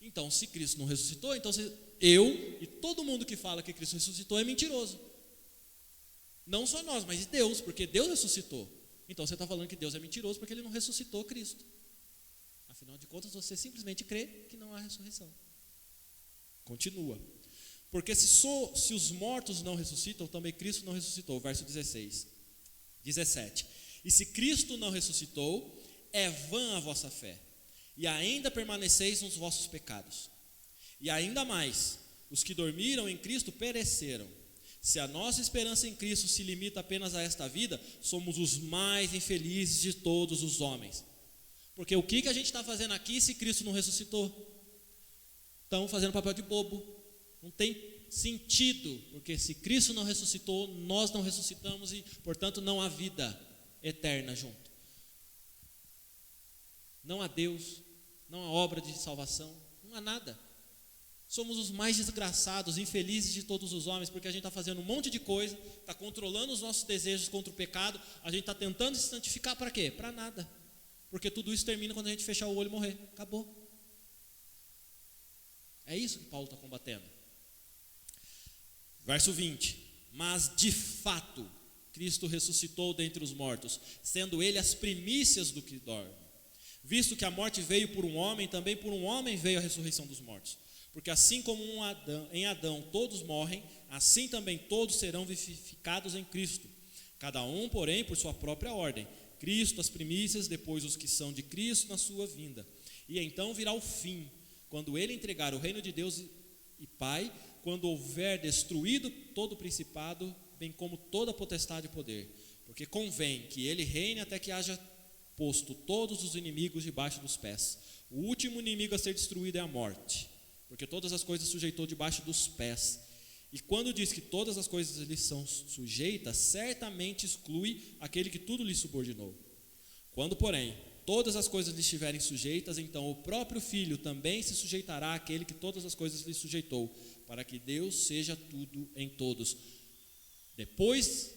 Então, se Cristo não ressuscitou, então eu e todo mundo que fala que Cristo ressuscitou é mentiroso. Não só nós, mas Deus, porque Deus ressuscitou. Então você está falando que Deus é mentiroso porque ele não ressuscitou Cristo. Afinal de contas, você simplesmente crê que não há ressurreição. Continua. Porque se os mortos não ressuscitam, também Cristo não ressuscitou. Verso 17. E se Cristo não ressuscitou, é vã a vossa fé, e ainda permaneceis nos vossos pecados. E ainda mais, os que dormiram em Cristo pereceram. Se a nossa esperança em Cristo se limita apenas a esta vida, somos os mais infelizes de todos os homens. Porque o que a gente está fazendo aqui se Cristo não ressuscitou? Estamos fazendo papel de bobo. Não tem sentido, porque se Cristo não ressuscitou, nós não ressuscitamos e, portanto, não há vida eterna junto. Não há Deus, não há obra de salvação, não há nada. Somos os mais desgraçados, infelizes de todos os homens, porque a gente está fazendo um monte de coisa, está controlando os nossos desejos contra o pecado, a gente está tentando se santificar para quê? Para nada, porque tudo isso termina quando a gente fechar o olho e morrer, acabou. É isso que Paulo está combatendo. Verso 20: mas de fato Cristo ressuscitou dentre os mortos, sendo ele as primícias do que dorme. Visto que a morte veio por um homem, também por um homem veio a ressurreição dos mortos. Porque assim como em Adão todos morrem, assim também todos serão vivificados em Cristo. Cada um, porém, por sua própria ordem. Cristo as primícias, depois os que são de Cristo na sua vinda. E então virá o fim, quando ele entregar o reino de Deus e Pai, quando houver destruído todo o principado, bem como toda a potestade e poder. Porque convém que ele reine até que haja posto todos os inimigos debaixo dos pés. O último inimigo a ser destruído é a morte, porque todas as coisas sujeitou debaixo dos pés. E quando diz que todas as coisas lhe são sujeitas, certamente exclui aquele que tudo lhe subordinou. Quando, porém, todas as coisas lhe estiverem sujeitas, então o próprio Filho também se sujeitará àquele que todas as coisas lhe sujeitou, para que Deus seja tudo em todos. Depois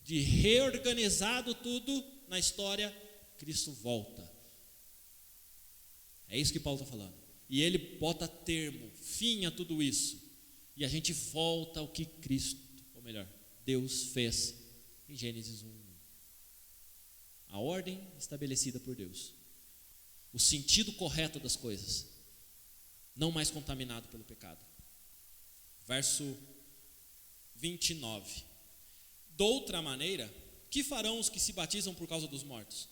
de reorganizado tudo na história, Cristo volta. É isso que Paulo está falando. E ele bota termo, fim a tudo isso. E a gente volta ao que Cristo, ou melhor, Deus fez em Gênesis 1. A ordem estabelecida por Deus. O sentido correto das coisas. Não mais contaminado pelo pecado. Verso 29. Doutra maneira, que farão os que se batizam por causa dos mortos?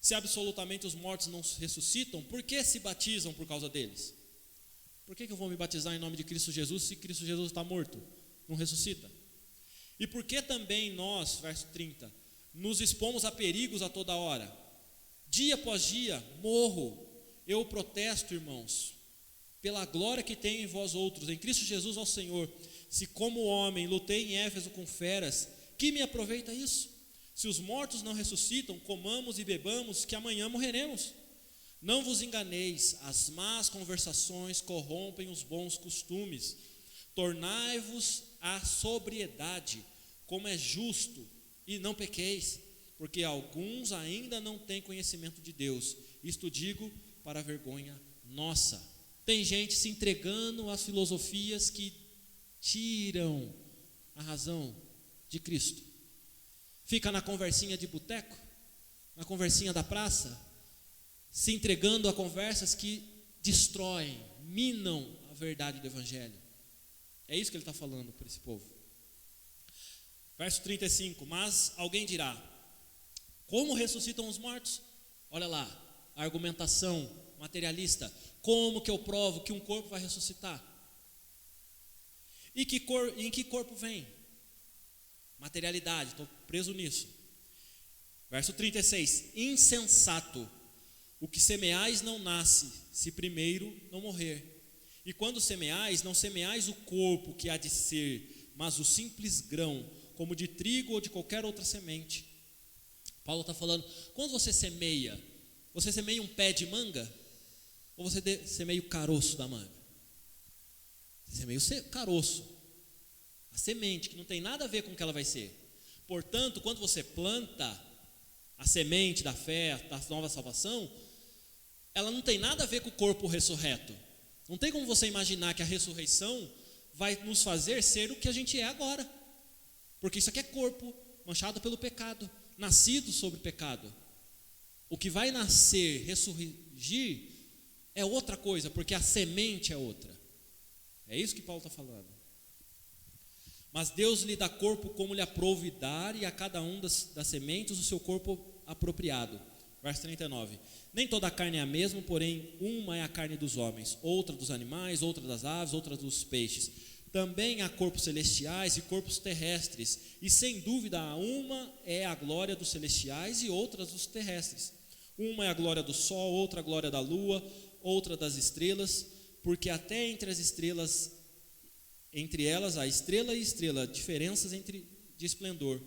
Se absolutamente os mortos não ressuscitam, por que se batizam por causa deles? Por que eu vou me batizar em nome de Cristo Jesus se Cristo Jesus está morto? Não ressuscita? E por que também nós, verso 30, nos expomos a perigos a toda hora? Dia após dia, morro. Eu protesto, irmãos, pela glória que tenho em vós outros, em Cristo Jesus ao Senhor. Se como homem lutei em Éfeso com feras, que me aproveita isso? Se os mortos não ressuscitam, comamos e bebamos, que amanhã morreremos. Não vos enganeis, as más conversações corrompem os bons costumes. Tornai-vos à sobriedade, como é justo, e não pequeis, porque alguns ainda não têm conhecimento de Deus. Isto digo para a vergonha nossa. Tem gente se entregando às filosofias que tiram a razão de Cristo. Fica na conversinha de boteco, na conversinha da praça, se entregando a conversas que destroem, minam a verdade do Evangelho. É isso que ele está falando para esse povo. Verso 35, mas alguém dirá, como ressuscitam os mortos? Olha lá, a argumentação materialista. Como que eu provo que um corpo vai ressuscitar? E em que corpo vem? Materialidade, estou preso nisso. Verso 36, insensato, o que semeais não nasce, se primeiro não morrer. E quando semeais, não semeais o corpo que há de ser, mas o simples grão, como de trigo ou de qualquer outra semente. Paulo está falando, quando você semeia um pé de manga? Ou você semeia o caroço da manga? Você semeia o caroço, a semente, que não tem nada a ver com o que ela vai ser. Portanto, quando você planta a semente da fé, da nova salvação, ela não tem nada a ver com o corpo ressurreto. Não tem como você imaginar que a ressurreição vai nos fazer ser o que a gente é agora. Porque isso aqui é corpo manchado pelo pecado, nascido sobre pecado. O que vai nascer, ressurgir, é outra coisa, porque a semente é outra. É isso que Paulo está falando. Mas Deus lhe dá corpo como lhe aprouve dar, e a cada um das sementes o seu corpo apropriado. Verso 39. Nem toda a carne é a mesma, porém uma é a carne dos homens, outra dos animais, outra das aves, outra dos peixes. Também há corpos celestiais e corpos terrestres, e sem dúvida uma é a glória dos celestiais e outra dos terrestres. Uma é a glória do sol, outra a glória da lua, outra das estrelas, porque até entre as estrelas, entre elas há estrela e estrela, diferenças de esplendor.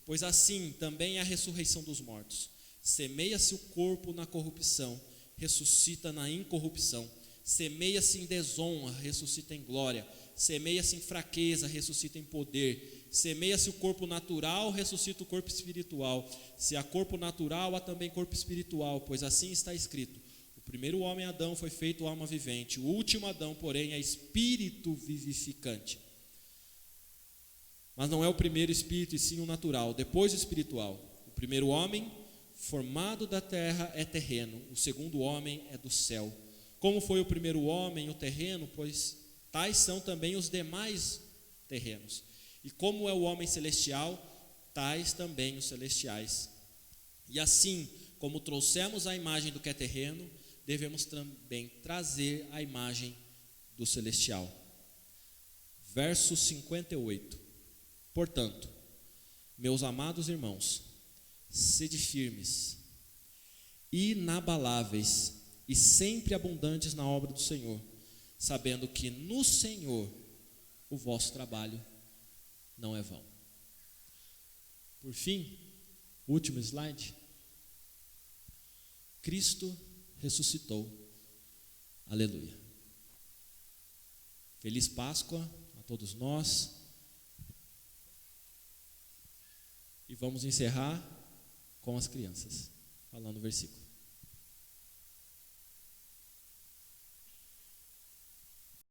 Pois assim também é a ressurreição dos mortos. Semeia-se o corpo na corrupção, ressuscita na incorrupção. Semeia-se em desonra, ressuscita em glória. Semeia-se em fraqueza, ressuscita em poder. Semeia-se o corpo natural, ressuscita o corpo espiritual. Se há corpo natural, há também corpo espiritual, pois assim está escrito: o primeiro homem, Adão, foi feito alma vivente. O último Adão, porém, é espírito vivificante. Mas não é o primeiro espírito, e sim o natural, depois o espiritual. O primeiro homem, formado da terra, é terreno. O segundo homem é do céu. Como foi o primeiro homem, o terreno, pois tais são também os demais terrenos. E como é o homem celestial, tais também os celestiais. E assim, como trouxemos a imagem do que é terreno, devemos também trazer a imagem do celestial. Verso 58. Portanto, meus amados irmãos, sede firmes, inabaláveis e sempre abundantes na obra do Senhor, sabendo que no Senhor o vosso trabalho não é vão. Por fim, último slide. Cristo ressuscitou. Aleluia. Feliz Páscoa a todos nós. E vamos encerrar com as crianças, falando o versículo.